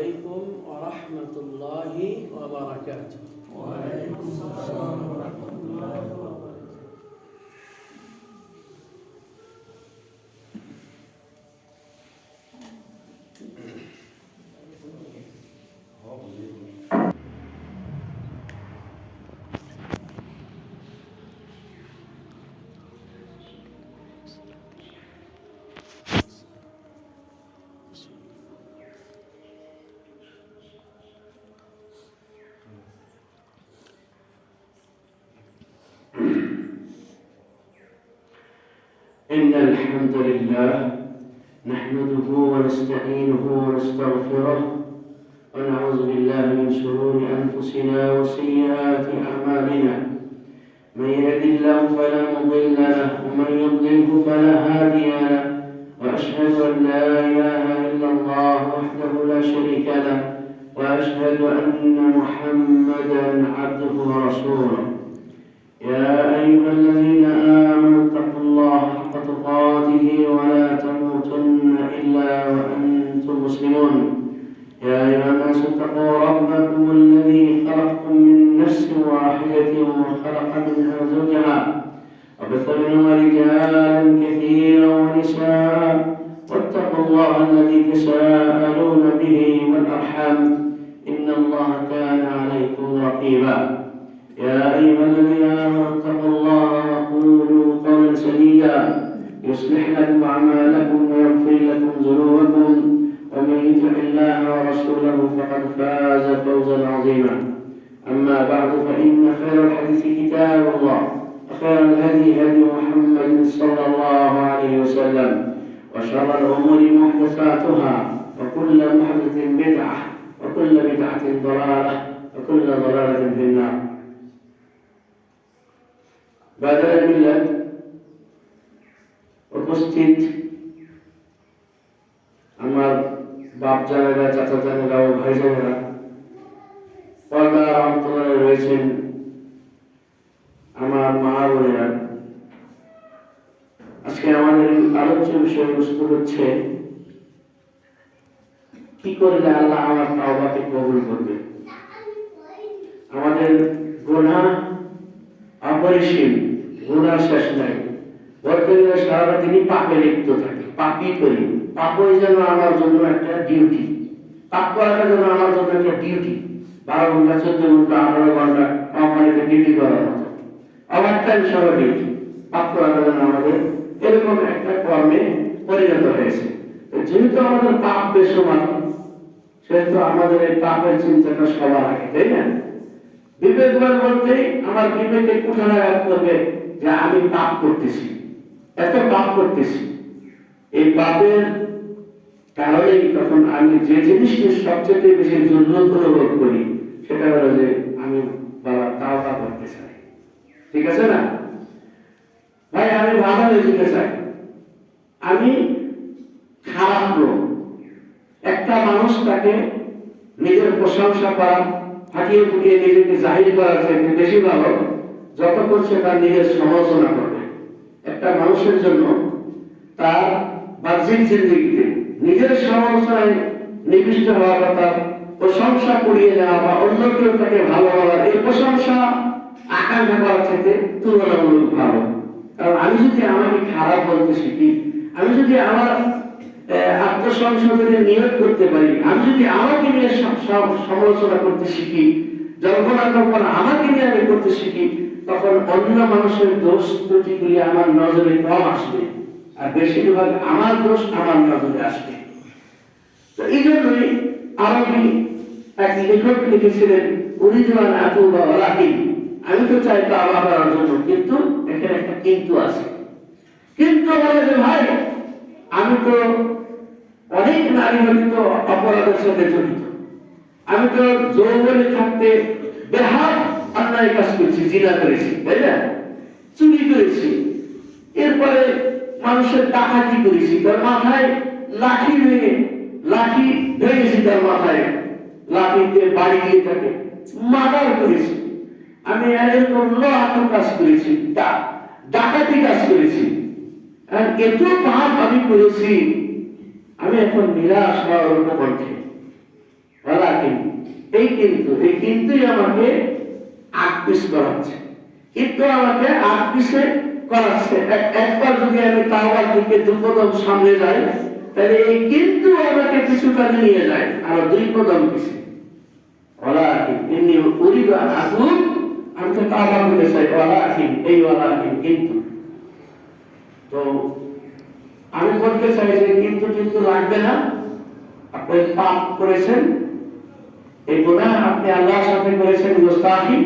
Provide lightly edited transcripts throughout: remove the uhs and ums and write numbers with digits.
عليكم ورحمة الله وبركاته. وعليكم السلام ورحمة الله وبركاته. إن الحمد لله نحمده ونستعينه ونستغفره ونعوذ بالله من شرور أنفسنا وسيئات أعمالنا. من يهد الله فلا مضل له ومن يضلله فلا هادي له، وأشهد أن لا إله إلا الله وحده لا شريك له، وأشهد أن محمدا عبده ورسوله. يا أيها الذين آمنوا اتقوا الله حق تقاته ولا تموتن إلا وأنتم مسلمون. يا أيها الناس اتقوا ربكم الذي خلقكم من نفس واحدة وخلق منها زوجها وبث منهما رجالا كثيرا ونساء، واتقوا الله الذي تساءلون به والأرحام إن الله كان عليكم رقيبا. يا أيها الذين آمنوا اتقوا الله وقولوا قولا سديدا يصلح لكم أعمالكم ويغفر لكم ذنوبكم، ومن يطع الله ورسوله فقد فاز فوزا عظيما. أما بعد، فإن خير الحديث كتاب الله، وخير الهدي هدي محمد صلى الله عليه وسلم، وشر الأمور محدثاتها، وكل محدث بدعة، وكل بدعة ضلالة، وكل ضلالة في النار. বাজারে মিল্লাত উপস্থিত আমার বাপ জানেরা, চাচা জানেরা ও ভাই জানেরা, পর্দার অন্তরালে রয়েছেন আমার মা বোনেরা, আজকে আমাদের আলোচ্য বিষয়বস্তু হচ্ছে কি করলে আল্লাহ আমার তাওবাকে কবুল করবে। আমাদের গুনাহ অপরিসীম, গুনাহ শেষ নাই। বলতে গেলে সারা দিনই পাপে লিপ্ত থাকে, পাপই করি। পাপই যেন আমার জন্য একটা ডিউটি, পাপ করাটা যেন আমার জন্য একটা ডিউটি। 12 ঘন্টা 14 ঘন্টা 18 ঘন্টা কোম্পানিতে ডিউটি করার মতো, ওভারটাইম সহ ডিউটি। পাপ করাটা যেন আমাদের এরকম একটা কর্মে পরিণত হয়েছে। যেহেতু আমাদের পাপ বেশমান, সেহেতু আমাদের এই পাপের চিন্তাটা সবার আগে, তাই না? বিবেকবান বলতেই আমার বিবেকে কুঠারাঘাত করবে যে আমি পাপ করতেছি, এত পাপ করতেছি। এই পাপের কারণেই তখন আমি যে জিনিসটি সবচেয়ে বেশি জরুরত অনুভব করি সেটা হলো যে আমি বাবা তাওবা করতে চাই। ঠিক আছে না ভাই? আমি ভালো হয়ে যেতে চাই। আমি খারাপ লোক। একটা মানুষ তাকে নিজের প্রশংসা করা, হাঁটিয়ে ফুটিয়ে নিজেকে জাহির করার চাইতে বেশি ভালো যতক্ষণ সে তার নিজের সমালোচনা করবে। একটা মানুষের জন্য তার বাহ্যিক জিন্দেগিতে নিজের সমালোচনায় নিবিষ্ট হওয়া বা তার প্রশংসা করিয়ে নেওয়া বা অন্য কেউ তাকে ভালো বলার, এই প্রশংসা আকাঙ্ক্ষা করার চাইতে তুলনামূলক ভালো। কারণ আমি যদি আমাকে খারাপ বলতে শিখি, আমি যদি আমার আত্মসংশোধনের নিয়োগ করতে পারি, আমি যদি আমাকে নিয়ে সমালোচনা করতে শিখি, জল্পনা কল্পনা আমাকে নিয়ে আমি করতে শিখি, তখন অন্য মানুষের দোষ ত্রুটিগুলি আমার নজরে কম আসবে, আর বেশিরভাগ আমার দোষ আমার নজরে আসবে। তো এই জন্যই আরবি এক লেখক লিখেছিলেন, উরিদুয়ান আতুবা ওয়ালাকিন, আমি তো চাই তাওবা করার জন্য, কিন্তু এখানে একটা কিন্তু আছে। কিন্তু বলে যে ভাই, আমি তো অনেক নারী জড়িত অপরাধের সাথে জড়িত, আমি তো যৌবনে থাকতে বেহাত অন্যায় কাজ করেছি, জিনা করেছি, তাই না? চুরি করেছি, এরপরে মানুষের ডাকাতি করেছি, তার মাথায় লাঠি ভেঙেছি, তার মাথায় লাঠি দিয়ে বাড়ি দিয়ে থাকে, মার্ডার করেছি, আমি এরকম লড়াকু কাজ করেছি, ডাকাতি কাজ করেছি, আর এত পাপ আমি করেছি, আমি এখন নিরাশ হওয়ার উপকণ্ঠে। এই কিন্তুই আমাকে আকপিস করাচ্ছে, কিন্তু আমাকে আকপিসে করাচ্ছে। একবার যদি আমি তাওবার দিকে 2 কদম সামনে যাই, তাহলে এই কিন্তু আমাকে পিছু টানে নিয়ে যায় আর 2 কদম পিছিয়ে। ওয়ালাকিন ইন্নী উরিদু আন আতুব, আমি তো তাওবা করতে চাই, ওয়ালাকিন এই ওয়ালাকিন কিন্তু। তো আমি বলতে চাই যে কিন্তু লাগবে না। আপনি পাপ করেছেন, এই গুনাহ আপনি আল্লাহর সাথে করেছেন মুস্তাহি,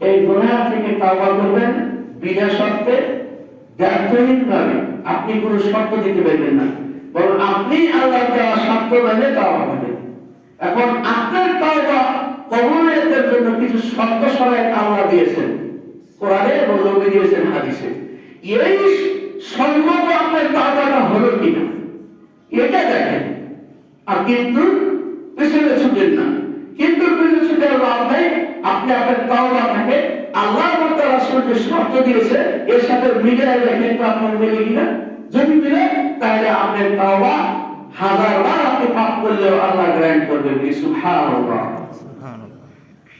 এই গুনাহ থেকে তাওবা করবেন বিনা শর্তে, ব্যর্থহীনভাবে। আপনি কোনো শর্ত দিতে পারবেন না, বরং আপনি আল্লাহর দেওয়া শর্ত মেনে তাওবা করবেন। এখন আপনার তাওবা কবুলিয়তের জন্য কিছু শর্ত সরাই আল্লাহ দিয়েছেন কোরআনে এবং নবী দিয়েছেন হাদিসে। এই সম্মত আপনার তাওবাটা হলো কিনা এটা দেখেন। আর কিন্তু পিছনে ছুটেন না, কিন্তু পিছনে ছুটে লাভ নেই। আপনি আপনার তাওবাটাকে আল্লাহ তাআলা রাসূল যে শর্ত দিয়েছে এর সাথে মিলিয়ে দেখেন তো আপনার মিলে কিনা। যদি মিলে তাহলে আপনার তাওবা 1000 বার আপনি পাপ করলেও আল্লাহ গ্রহণ করবে। সুবহানাল্লাহ।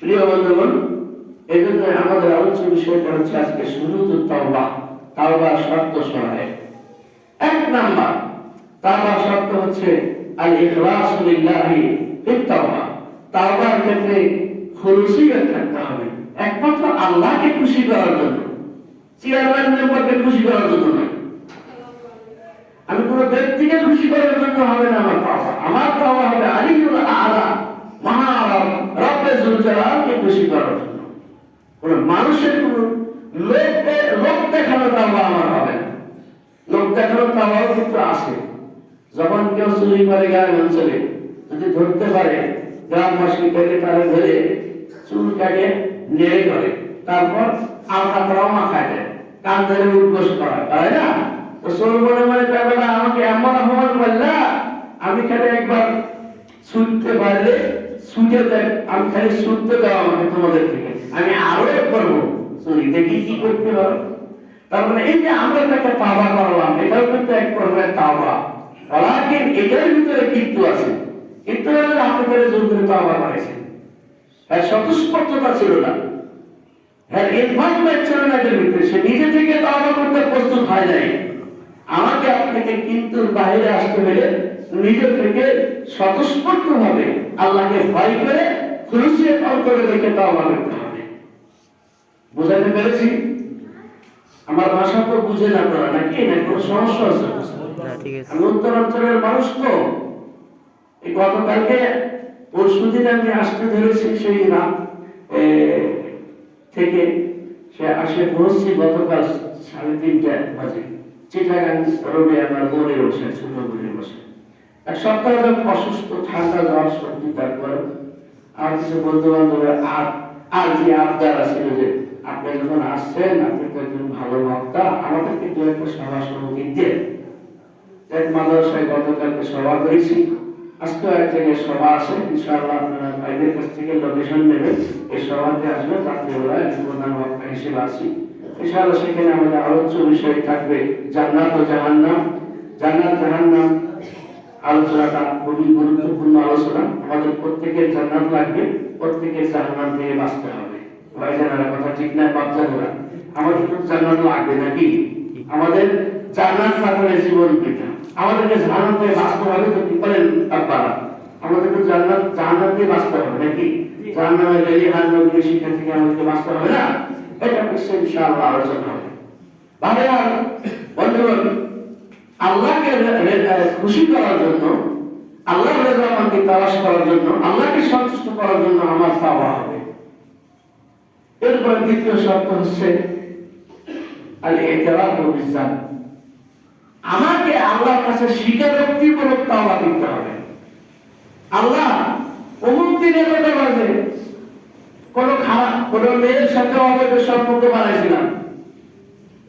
প্রিয় বন্ধুগণ, এই জন্য আমাদের আলোচ্য বিষয়টা হচ্ছে আজকে শুরুতুত তাওবা, তাওবার শর্ত সরাই। 1 নাম্বার তাওবার শর্ত হচ্ছে আল ইখলাসু লিল্লাহি ফিত তাওবা। তাওবার ক্ষেত্রে খুলুসিয়ত থাকতে হবে, একমাত্র আল্লাহকে খুশি করার জন্য, চেয়ারম্যান মেম্বারকে খুশি করার জন্য নয়। আমি কোন ব্যক্তিকে খুশি করার জন্য হবে না আমার তাওবা। আমার তাওবা হবে আলিউল আলা, মহারব রব্বে যুল জালালকে খুশি করার জন্য। কোন মানুষের কোন লোক দেখানো তাওবা আমার হবে না। লোক দেখানো তাওবাও কিন্তু আছে। যখন কেউ চুরি করে গ্রাম অঞ্চলে, যদি ধরতে পারে গ্রামবাসী থেকে তারা ধরে চুল কাটে নেড়ে করে, তারপর আলতা করাও মাথায় দেয়, কান ধরে উদ্ঘোষ করা, তাই না? তো চোর মনে মনে ব্যাপারটা আমাকে এমন অপমান করলা, আমি খালি একবার ছুটতে পারলে ছুটে দেয়, আমি খালি ছুটতে দেওয়া আমাকে তোমাদের থেকে, আমি আরো করবো চুরি, দেখি কি করতে পারো। তার মানে এই যে আমরা তাকে তাওবা করলাম, এটাও কিন্তু এক প্রকারের তাওবা। ওয়ালাকিন এটার ভিতরে কিন্তু আছে, কিন্তু আপনি তাহলে জোর করে তাওবা করেছেন। হ্যাঁ, স্বতঃস্ফূর্ততা ছিল না, হ্যাঁ ইনভলভমেন্ট ছিল না এর ভিতরে, সে নিজে থেকে তাওবা করতে প্রস্তুত হয় নাই। আমাকে আপনাকে কিন্তু বাইরে আসতে হলে নিজে থেকে স্বতঃস্ফূর্তভাবে আল্লাহকে ভয় করে খুলুসিয়ত অন্তরে রেখে তাওবা করতে হবে। বুঝাতে পেরেছি? আমার ভাষা তো বুঝে না আপনারা নাকি? না কোনো সমস্যা আছে? আমি উত্তরাঞ্চলের মানুষ তো, এই গতকালকে পরশুদিন আমি আসতে ধরেছি সেই রাত থেকে, সে আসে পৌঁছছি গতকাল 3:30 বাজে চিটাগাং রোডে আমার বোনের বসে, ছোট বোনের বসে। 1 সপ্তাহ ধরে অসুস্থ, ঠান্ডা জ্বর সর্দি, তারপর আর কিছু বন্ধু বান্ধবের আর যে আবদার আছে যে আপনি যখন আসছেন, আপনি তো একজন ভালো বক্তা, আমাদের কিন্তু একটা সভা সমিতি দেন। এক মাদ্রাসায় গতকালকে সভা করেছি, আজকে এক জায়গায় সভা আছে, ইনশাআল্লাহ আপনারা ভাইদের কাছ থেকে লোকেশন নেবেন, এই সভাতে আসবেন। রাত্রিবেলায় প্রধান বক্তা হিসেবে আছি ইনশাআল্লাহ। সেখানে আমাদের আলোচ্য বিষয় থাকবে জান্নাত ও জাহান্নাম। জান্নাত জাহান্নাম আলোচনাটা খুবই গুরুত্বপূর্ণ আলোচনা। আমাদের প্রত্যেকের জান্নাত লাগবে, প্রত্যেকের জাহান্নাম থেকে বাঁচতে হবে। ভাইজানেরা কথা ঠিক না? বাচ্চারা আমাদের তো জান্নাত লাগবে নাকি? আমাদের জান্নাত থাকলে জীবন বৃথা। আমাদেরকে জাহান্নাম থেকে বাঁচতে হবে, তো কি করেন আপনারা? আমাদেরকে জান্নাত থেকে বাঁচতে হবে নাকি? জাহান্নামের লেলিহান নবীর শিক্ষা থেকে আমাদেরকে বাঁচতে হবে না? এটা বিষয়ে ইনশাআল্লাহ আলোচনা হবে। ভাইরা বন্ধুগণ, আল্লাহকে খুশি করার জন্য, আল্লাহর রেজামন্দি তালাশ করার জন্য, আল্লাহকে সন্তুষ্ট করার জন্য আমার তাওবা হবে। এরপর দ্বিতীয় শর্ত হচ্ছে আল ইতিরাফ বিযান। আমাকে আল্লাহর কাছে স্বীকারোক্তিমূলক তাওবা করতে হবে। আল্লাহ অমুক দিনে কত বাজে কোন মেয়ের সাথে অবৈধ সম্পর্ক বানাইছিলাম,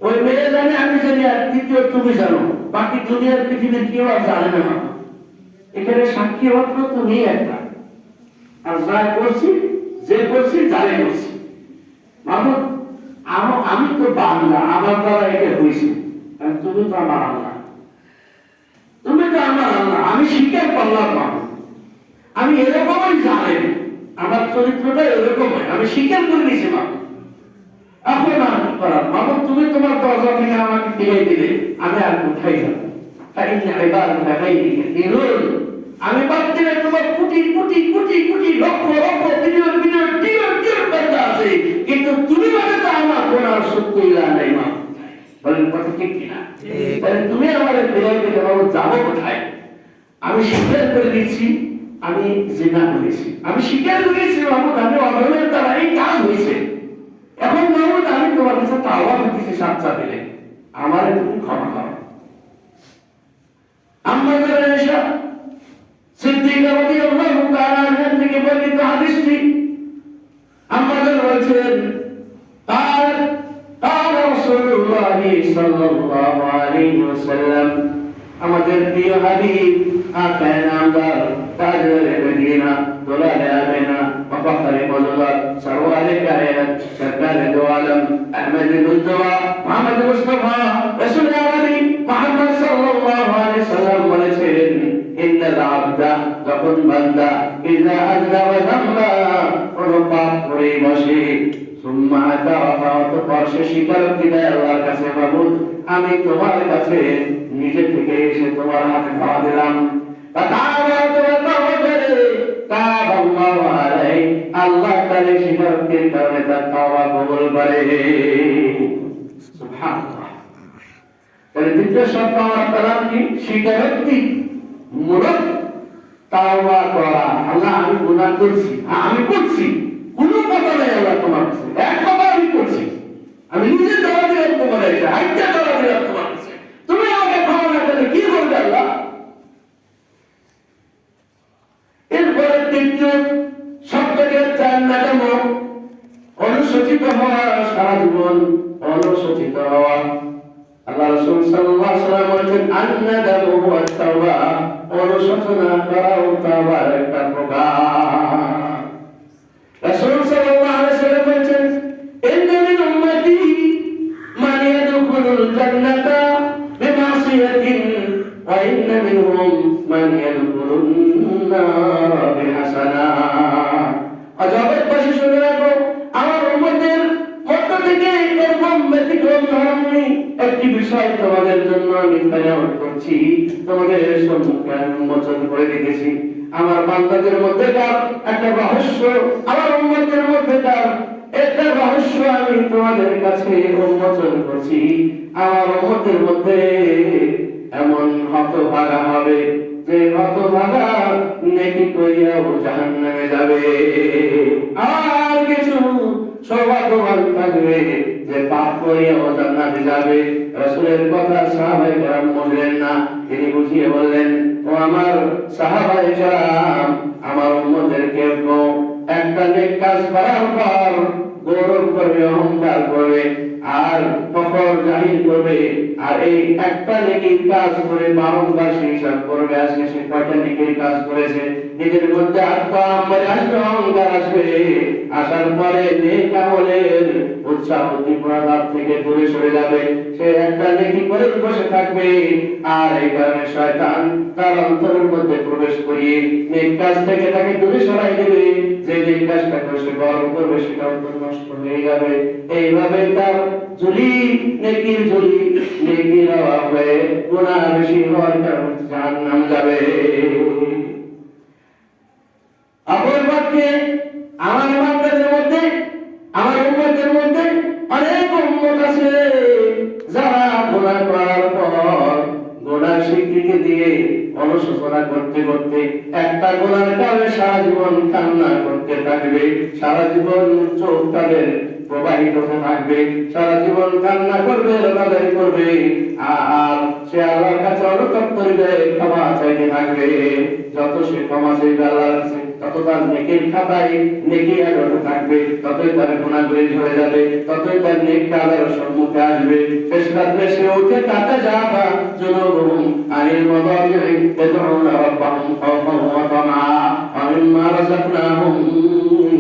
ওই মেয়ে জানে, আমি জানি, আর তৃতীয় তুমি জানো, বাকি দুনিয়ার পৃথিবীর কেউ আর জানে না। এখানে সাক্ষী মাত্র তুমি একটা, আর যা করছি, যে করছি, যারে করছি। মাহমুদ, আমি তো বান্দা, আমার দ্বারা এটা হয়েছে, তুমি তো আমার আল্লাহ, তুমি তো আমার আল্লাহ। আমি স্বীকার করলাম মাহমুদ, আমি এরকমই জানেন, আমার চরিত্রটা এরকম হয়, আমি স্বীকার করে নিয়েছি মাহবুব। এখন আর কি করার, মাহবুব তুমি তোমার দরজা থেকে আমাকে ফিরিয়ে দিলে, আমি আর কোথায় যাবো? আমি ভাবছি না তোমার crore crore crore crore lakh lakh billion billion trillion trillion বান্দা আছে, কিন্তু তুমি মানে তো আমার গোনার সত্য ইলা নাই মা। বলেন কথা ঠিক কিনা? তাহলে তুমি আমার ফিরিয়ে দিলে বাবু যাবো কোথায়? আমি স্বীকার করে দিচ্ছি আমি জিনা করেছি, আমি স্বীকার করেছি মাহমুদ আমি অধমের দ্বারা এই কাজ হয়েছে। এখন মাহমুদ আমি তোমার কাছে তাওবা করতেছি, সাচ্চা দিলে আমারে তুমি ক্ষমা করো। আম্মা জান আয়েশা সিদ্দিকা রাদিয়াল্লাহু তাআলা আনহা থেকে বর্ণিত হাদিসটি, আম্মা জান বলেছেন قال قال رسول الله صلى الله عليه وسلم, আমাদের প্রিয় হাবিব আকায়ে নামদার তাজুল মদিনা দুলালে আমিনা ওয়াফারে মজলাত সরওয়ারে কায়নাত সরকারে দো আলম আহমদ মুস্তাফা মুহাম্মদ মুস্তাফা রাসূল আরবি মুহাম্মদ সাল্লাল্লাহু আলাইহি সাল্লাম বলেছেন, ইন্নাল আবদা, যখন বান্দা ইযা আযনাবা যামবা, কোন পাপ করে বসে, সুম্মা আতারাফা, অতঃপর সে স্বীকারোক্তি দেয় আল্লাহর কাছে, মাবুদ আমি তোমার কাছে নিজে থেকে এসে তোমার হাতে খাওয়া দিলাম, আল্লাহ তাআলা স্বীকারোক্তির কারণে তার তওবা কবুল করে। সুবহানাল্লাহ। তাহলে দ্বিতীয় শর্ত আমার কালাম কি? স্বীকারোক্তি মূলক তওবা করা। আল্লাহ আমি গুনাহ করছি, আমি করছি, কোনো কথা নেই আল্লাহ তোমার কাছে, এক কথা আমি করছি, আমি নিজে দোয়া দিলাম তোমার কাছে, হাইটা দোয়া দিলাম তোমার কাছে, তুমি আমাকে ক্ষমা না করলে কি করবে আল্লাহ? এরপরে তৃতীয় শব্দটি হচ্ছে অন্যতম অনুসূচিত হওয়া, সারা জীবন অনুসূচিত হওয়া। আল্লাহ রাসূল সাল্লাল্লাহু আলাইহি ওয়াসাল্লাম বলেছেন, আন্নাদামু ওয়া তাওবা, অনুশোচনা করাও তাওবার একটা প্রকার। রাসূল সাল্লাল্লাহু আলাইহি ওয়াসাল্লাম বলেছেন, ইন্না মিন উম্মতি মান ইয়াদখুলুল জান্নাতা বিমাসিয়াতিন ওয়া ইন্না মিনহুম মান ইয়াদখুলুন নারা বিহাসানাত। আজবাবাসী শুনে রাখো, আমার উম্মতের মধ্য থেকে এরকম ব্যতিক্রম ধর্মী একটি বিষয় তোমাদের জন্য আমি বায়ান করছি, তোমাদের সম্মুখে আমি উন্মোচন করে দিতেছি। আমার বান্দাদের মধ্যেকার একটা রহস্য, আমার উম্মতের মধ্যেকার একটা রহস্য আমি তোমাদের কাছে উন্মোচন করছি। আমার উম্মতের মধ্যে এমন হতভাগা হবে যে হতভাগা নেকি করিয়াও জাহান্নামে যাবে, আর কিছু সৌভাগ্যবান থাকবে যে পাপ করিয়াও জান্নাতে যাবে। রাসূলের কথা সাহাবায়ে কেরাম বুঝলেন না, তিনি বুঝিয়ে বললেন, ও আমার সাহাবায়ে কেরাম, আমার উম্মতের কেউ কেউ একটা নেক কাজ করার পর গৌরব করবে, অহংকার করবে, আর ফখর জাহির করবে, আর এই একটা নেকির কাজ করে বারংবার সে হিসাব করবে, আজকে সে কয়টা নেকির কাজ করেছে, নিজের মধ্যে আত্মআম্মারে আসবে, অহংকার আসবে, আসার পরে নেক আমলের উৎসাহ উদ্দীপনা থেকে দূরে সরে যাবে, সে একটা নেকি করে বসে থাকবে। আর এই কারণে শয়তান তার অন্তরের মধ্যে প্রবেশ করিয়ে নেক কাজ থেকে তাকে দূরে সরাই দেবে, যে নেক কাজটা করে সে গর্ব করবে সেটা অন্তর নষ্ট হয়ে যাবে। এইভাবে তার ঝুলি, নেকির ঝুলি, নেকির অভাবে গুনাহ বেশি হওয়ার কারণে জাহান্নাম যাবে। অপরপক্ষে আমার বান্দাদের মধ্যে, আমার উম্মতের মধ্যে অনেক উম্মত আছে যারা গুনাহ করার পর গুনাহ স্বীকৃতি দিয়ে অনুশোচনা করতে করতে একটা গুনার কারণে সারা জীবন কান্না করতে থাকবে, সারা জীবন চোখ তাদের প্রবাহিত হতে থাকবে, সারা জীবন কান্না করবে, রোনাদারি করবে, আর সে আল্লাহর কাছে অনুতপ্ত হয়ে ক্ষমা চাইতে থাকবে। যত সে ক্ষমা চাইবে আল্লাহর কাছে, তত তার নেকির খাতায় নেকি এগোতে থাকবে, ততই তার গুনাহগুলি ঝরে যাবে, ততই তার নেক কাজের সম্মুখে আসবে। শেষ রাত্রে সে উঠে কাটা যাবা জুনুবুহুম আনিল মাদাজি'i ইয়াদউনা রাব্বাহুম খাওফান ওয়া তামআ ওয়া মিম্মা রাযাকনাহুম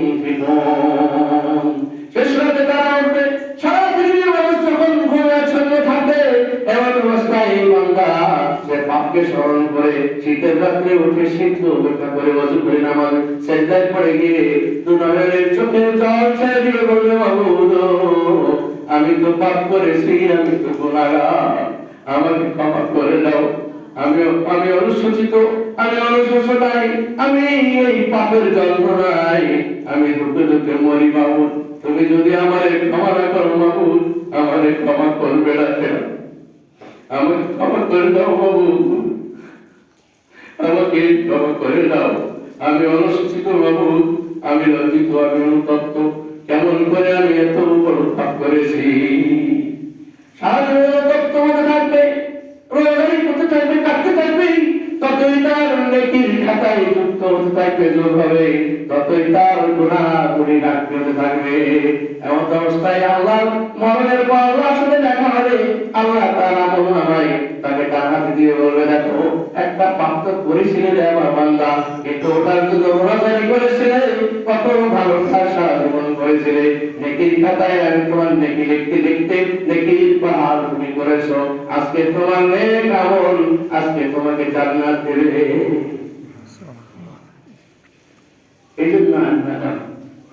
ইউনফিকুন। শেষ রাতে তারা উঠবে, সারা পৃথিবীর মানুষ যখন ঘুমাচ্ছন্ন থাকবে, এমন অবস্থায় এই বান্দা সে পাপকে স্মরণ করে শীতের রাত্রে উঠে শীত উপেক্ষা করে ওযু করে নামাজ সেজদায় পড়ে গিয়ে দুনয়নের চোখে জল ছেড়ে দিয়ে বলল মাবুদ আমি তো পাপ করেছি, আমি তো গুনাহগার, আমাকে ক্ষমা করে দাও। আমি অনুশোচিত, আমি অনুশোচনায়, আমি এই পাপের যন্ত্রণায় আমি দুঃখে দুঃখে মরি মাবুদ। তুমি যদি আমারে ক্ষমা না করো মাবুদ, আমারে ক্ষমা করবে না কেন? আমাকে ক্ষমা করে দাও মাবুদ, আমাকে ক্ষমা করে দাও। আমি অনুশোচিত মাবুদ, আমি লজ্জিত, আমি অনুতপ্ত। কেমন করে আমি এত বড় পাপ করেছি? সারা তপ্ত হতে থাকবে, রোজারি করতে থাকবে, কাটতে থাকবে, ততই তার নেকির খাতায় যুক্ত হতে থাকবে যোগ হবে, ততই তার গুনাহগুলি কাটতে থাকবে। এমন অবস্থায় আল্লাহ মরণের পর আল্লাহর সাথে দেখা হবে। আল্লাহ তাআলা আমলনামায় তাকে ডান হাতে দিয়ে বলবে, দেখো একটা পাপ তো করেছিলে রে আমার বান্দা, কিন্তু ওটার জন্য রোজারি করেছিলে, কত ভালো সারা জীবন করেছিলে, নেকির খাতায় আমি তোমার নেকি লিখতে লিখতে নেকির পাহাড় তুমি করেছো, আজকে তোমার নেক আমল আজকে তোমাকে জান্নাত দেবে। এই জন্য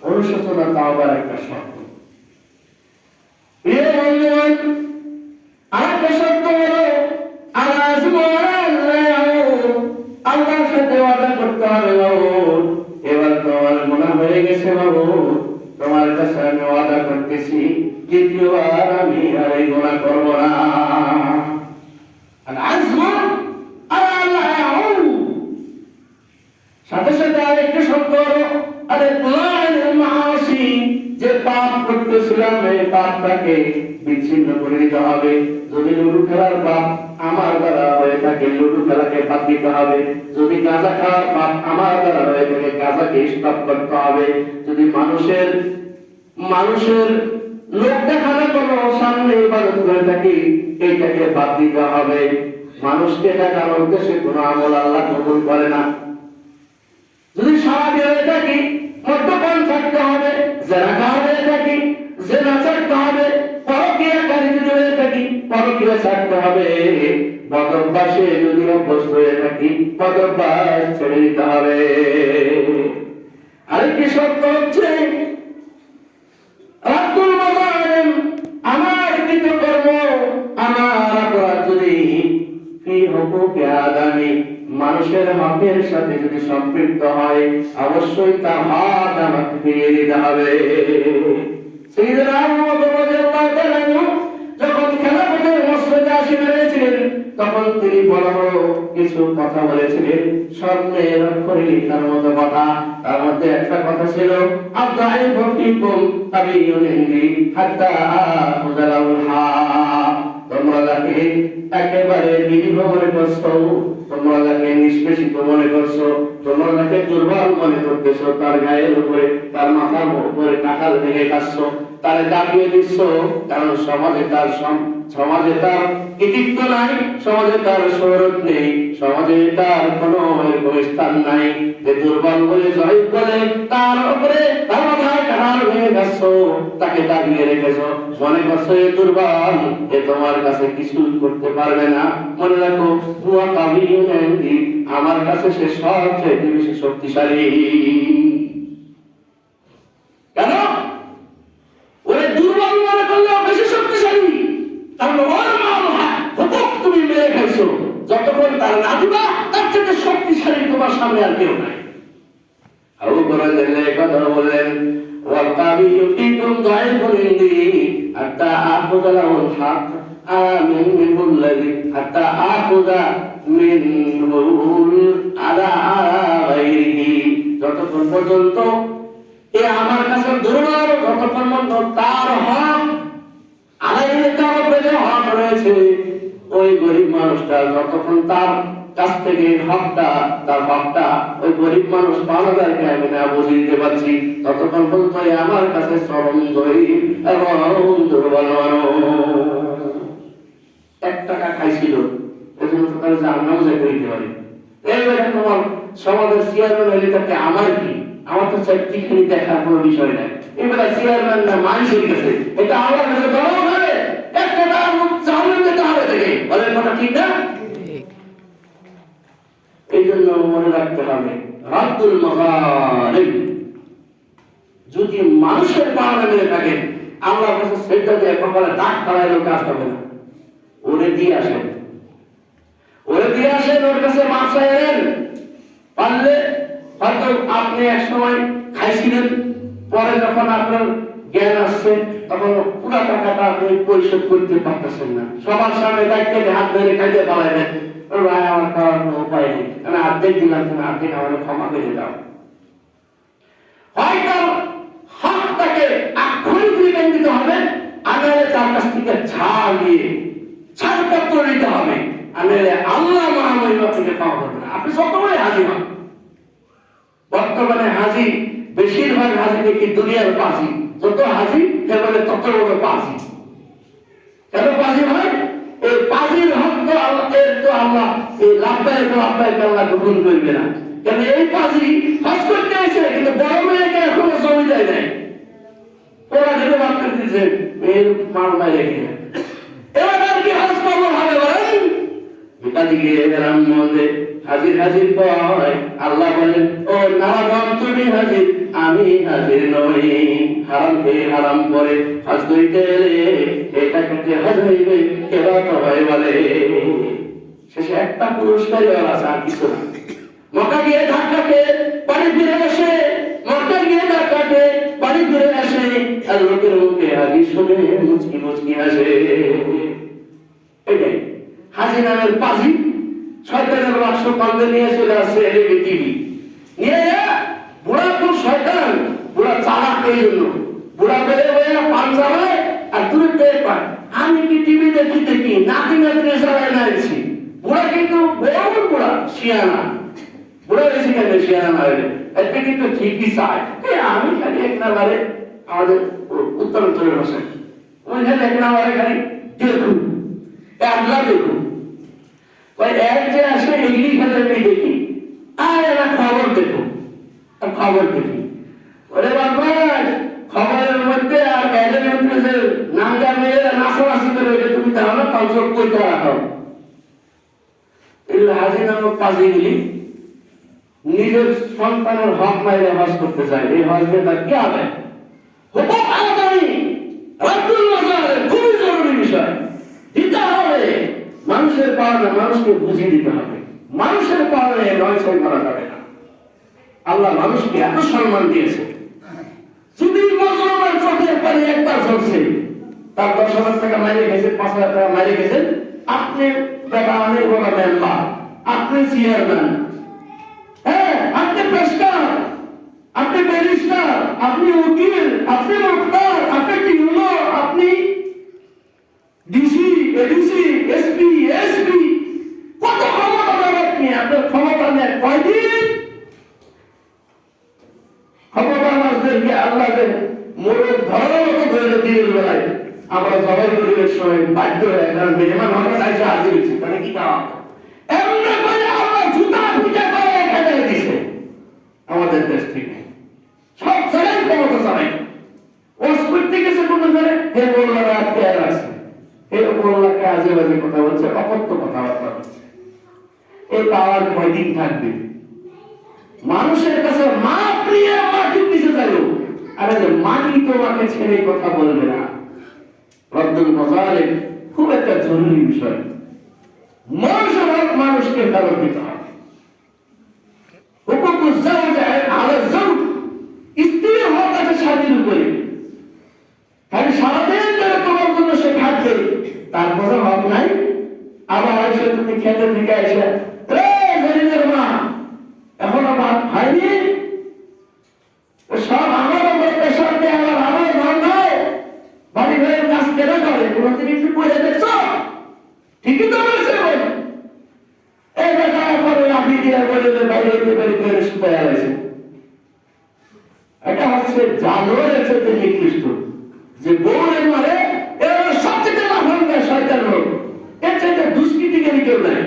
অনুশোচনা তাওবার একটা শর্ত। প্রিয় বন্ধুগণ, আরেকটা শর্ত হলো আল্লাহর সাথে ওয়াদা করতে হবে, মাবুদ এবার তোমার গুনাহ হয়ে গেছে মাবুদ, তোমার কাছে আমি ওয়াদা করতেছি দ্বিতীয়বার আমি আর এই গুনাহ করব না। সাথে সাথে আরেকটা শব্দ যে পাপ করতেছিলাম এই পাপটাকে বিচ্ছিন্ন করে দিতে হবে। যদি লুডু খেলার পাপ আমার দ্বারা হয়ে থাকে লুডু খেলাকে বাদ দিতে হবে, যদি গাঁজা খাওয়ার পাপ আমার দ্বারা হয়ে থাকে গাঁজাকে স্টপ করতে হবে, যদি মানুষের লোক দেখানো কোনো সামনে ইবাদত করে থাকি এইটাকে বাদ দিতে হবে। মানুষকে দেখানোর উদ্দেশ্যে কোনো আমল আল্লাহ কবুল করে না। যদি সারাদি হয়ে থাকি মদ্যপান ছাড়তে হবে, জেনাকার হয়ে থাকি জেনা ছাড়তে হবে, পরকীয়াকারী যদি হয়ে থাকি পরকীয়া ছাড়তে হবে, বদভ্যাসে যদি অভ্যস্ত হয়ে থাকি বদভ্যাস ছেড়ে দিতে হবে। আরেকটি শর্ত হচ্ছে আমার কৃতকর্ম আমার অপরাধ যদি মানুষের হকের সাথে যদি সম্পৃক্ত হয় অবশ্যই তার হক আমাকে ফিরিয়ে দিতে হবে। সাইয়েদনা আবু বকর রাদিয়াল্লাহু তাআলা যখন খেলাফতের মসনদে আসীন হয়েছিলেন তখন তিনি বড় বড় কিছু কথা বলেছিলেন, স্বর্ণের অক্ষরে লেখার মতো কথা। তার মধ্যে একটা কথা ছিল আদাইফু ফিকুম তাবিয়ুন ইনদি হাত্তা আখুযাল হক। তোমরা যাকে একেবারে নিরীহ মনে করছো, তোমরা যাকে নিষ্পেষিত মনে করছো, তোমরা যাকে দুর্বল মনে করতেছো, তার গায়ের উপরে তার মাথার উপরে কাঁঠাল ভেঙে খাচ্ছো, তারে দাবিয়ে দিচ্ছ, কারণ সমাজে তার কৃতিত্ব নাই, সমাজে তার শহরত নেই, সমাজে তার কোনো এরকম স্থান নাই, যে দুর্বল বলে জয়ীব বলে তার উপরে তার মাথায় কাঁঠাল ভেঙে খাচ্ছো, তাকে দাবিয়ে রেখেছো, মনে করছো এ দুর্বল, এ তোমার কাছে কিছু করতে পারবে না। মনে রাখো হুয়া কাবিয়ুন ইনদি, আমার কাছে সে সবচেয়ে বেশি শক্তিশালী। কেন? ওরে দুর্বল মনে করলেও বেশি শক্তিশালী, কারণ ওর মামলা হুকুক তুমি মেরে খাইছো, যতক্ষণ তার না দিবা তার থেকে শক্তিশালী তোমার সামনে আর কেউ নাই। আবু বকর কথা বললেন ওয়াল কাবিয়্যু ফীকুম দাঈফুন ইনদি হাত্তা আখুযা লাহুল হক আমিন মিনহুল্লাযী হাত্তা আখুযা মিনহুল আলা গায়রিহি। যতক্ষণ পর্যন্ত এ আমার কাছে দুর্বল, যতক্ষণ পর্যন্ত তার হক আলাইহি তার উপরে হক রয়েছে, ওই গরিব মানুষটা যতক্ষণ তার কাছ থেকে তার হকটা ওই গরিব মানুষ ৫,০০০কে আমি না বুঝিয়ে দিতে পারছি, ততক্ষণ পর্যন্ত আমার কাছে চরম গরিব এবং দুর্বল মানুষ। ১ টাকা খাইছিল এজন্য তো তার জাহান্নাম যেতে দিতে পারে। এইবারে তোমার সমাজের চেয়ারম্যান হইলে তাতে আমার কি, আমার তো চাকরিখানি দেখার কোনো বিষয় নাই। এবারে চেয়ারম্যান না মানুষের কাছে, এটা আমার কাছে দরকার হবে, একটা জাহান্নাম যেতে হবে থেকে বলেন কথা ঠিক না? এই জন্য মনে রাখতে হবে রাদ্দুল মাযালিম। যদি মানুষের পাওনা মেরে থাকেন, আল্লাহর কাছে সেটা দিয়ে কখনো ডাক খাওয়াইলেও কাজ হবে না। ওরে দিয়ে আসেন, ওরে দিয়ে আসেন, ওর কাছে মাপ চাইলেন। পারলে হয়তো আপনি এক সময় খাইছিলেন, পরে যখন আপনার জ্ঞান আসছে তখন পুরো টাকাটা আপনি পরিশোধ করতে পারতেছেন না। সবার সামনে দায়িত্ব হাত ধরে খাইতে পালাইবেন, ভাই আমার খাওয়ার কোনো উপায় নেই, আমি অর্ধেক দিলাম, তুমি অর্ধেক আমার ক্ষমা করে দাও। হয়তো হকটাকে আক্ষরিক রিটার্ন দিতে হবে, আনালে তার কাছ থেকে ছাড় নিয়ে ছাড়পত্র নিতে হবে, আনালে আল্লাহ মহামহিমা থেকে ক্ষমা করবে না। আপনি যতবারই হাজির হন, বর্তমানে হাজি বেশিরভাগ হাজি দেখি দুনিয়ার পাজি, যত হাজি সে বলে তত বড় পাজি। কেন পাজি হয়? এই পাজির হক তো আল্লাহ, এর তো আল্লাহ এই লাভদায়ক আল্লাহ গ্রহণ করবে না। কেন এই পাজি হজ করতে এসে কিন্তু বড় মেয়েকে এখনো জমি দেয় নাই, ওরা যেটা বাদ করে দিচ্ছে মেয়ের মার মায়ের গিয়ে এবার আর কি হজ কবর হবে বলেন? দিকে গেলাম মধ্যে হাজির হাজির কয়, আল্লাহ বলেন ও নারাগণ তুমি হাজির, আমি হাজির নই। হারাম খেয়ে হারাম করে হজ করিতে এলে এটা খেতে হজ হইবে কেবা তবাই বলে। শেষে একটা পুরস্কারই আছে, আর কিছু না। মক্কা গিয়ে ধাক্কা খেয়ে বাড়ি ফিরে আসে, মক্কা গিয়ে ধাক্কা খেয়ে বাড়ি ফিরে আসে, আর লোকের মুখে হাজি শুনে মুচকি মুচকি হাসে। এটাই হাজি নামের পাজি শয়তানের বাক্স কান্দে নিয়ে চলে আসছে এলইডি টিভি নিয়ে। বুড়া খুব শয়তান, বুড়া চালাক, এই জন্য বুড়া বেড়ে বেড়ে পান চালায় আর দূরে পেয়ে পায়। আমি কি টিভি দেখি নাতি নাতি চালাই নাইছি। বুড়া কিন্তু বড় বুড়া শিয়ানা, বুড়া বেশি কেন শিয়ানা না হইলে এটা কিন্তু ঠিকই চায়। আমি খালি এক নাম্বারে আমাদের উত্তরাঞ্চলের ভাষায় ওইখানে এক নাম্বারে খালি দেখুন, একলা দেখুন, এক যে আসে এগুলি খেলে আমি দেখি, আর এরা খবর দেখুন, আর খবর দেখি। ওরে বাবা, খবরের মধ্যে আর এদের মধ্যে যে নাঙ্গা মেয়েরা নাচানাচি করে ওইটা তুমি জানো না, কনসল করতে রাখো। এগুলো হাজি নামক পাজিগুলি নিজের সন্তানের হক মাইরে হজ করতে চায়। এই হজে তার কি হবে? হুকুম আদায় রাদ্দুল মাযালিম খুবই জরুরি বিষয়, দিতে হবে। মানুষের পাওনা মানুষকে বুঝিয়ে দিতে হবে। মানুষের পাওনা নয় ছয় করা যাবে না। আল্লাহ মানুষকে এত সম্মান দিয়েছে, যদি মজলুমের চোখের পানি একবার ঝরছে, তার 10,000 টাকা মাইরে গেছে, 5,000 টাকা মাইরে গেছেন, আপনি টাকা অনেক বড় মেম্বার, আপনি চেয়ারম্যান, হ্যাঁ আপনি প্রেসিডেন্ট, আপনি ব্যারিস্টার, আপনি উকিল, আপনি মুফতার, আপনি টিউনো, আপনি ডিসি, এডিসি, এসপি, এসপি, কত ক্ষমতা আপনি, আপনার ক্ষমতা নেই কয়দিন? ক্ষমতা আমাদেরকে আল্লাহ মোড়ক ধরার মতো ধরে দিনের বেলায় আমরা জবাই করিবার সময় বাধ্য হয়ে, কারণ মেহমান হঠাৎ আইসা হাজির হয়েছে, তাহলে কি কাজ? এমনি করে আমরা জুতা পূজা করে এখানে দিছে আমাদের দেশ থেকে সব জায়গায় ক্ষমতা চালাই। ওস করতে গেছে কোনো জায়গায় হে মোল্লারা আটকে আছে, হে মোল্লাকে আজে বাজে কথা বলছে, অকথ্য কথাবার্তা বলছে। এই পাওয়ার কয়দিন থাকবে? মানুষের কাছে মাপ নিয়ে মাটির নিচে যাইল, আরে মাটি তোমাকে ছেড়ে কথা বলবে না। রাদ্দুল মাযালিম খুব একটা জরুরি বিষয়। মানুষের হক মানুষকে ফেরত দিতে হবে। হুকুকুজ যাওজ আলা যাওজ, স্ত্রীর হক আছে স্বামীর উপরে। খালি সারাদিন ধরে তোমার জন্য সে খাচ্ছে, তারপরে হক নাই। আবার এসে তুমি খেতে থেকে এসে গরিবের মা এখনো ভাত খাইনি, সব আমার পেশার দিয়ে আমার ঘর নয়, বাড়ি ঘরের কাজ কেনা করে কোনদিন একটু করে দেখছ? ঠিকই তো বলছে, এই বেটা এখন লাঠি দিয়ে বলে বাইরে বাড়ি করে শুকায় আছে। এটা হচ্ছে জানোয়ারের সাথে নিকৃষ্ট, যে বউরে মারে এর সবচেয়ে লাফাঙ্গা শয়তান লোক, এর চাইতে দুষ্কৃতিকারী কেউ নাই।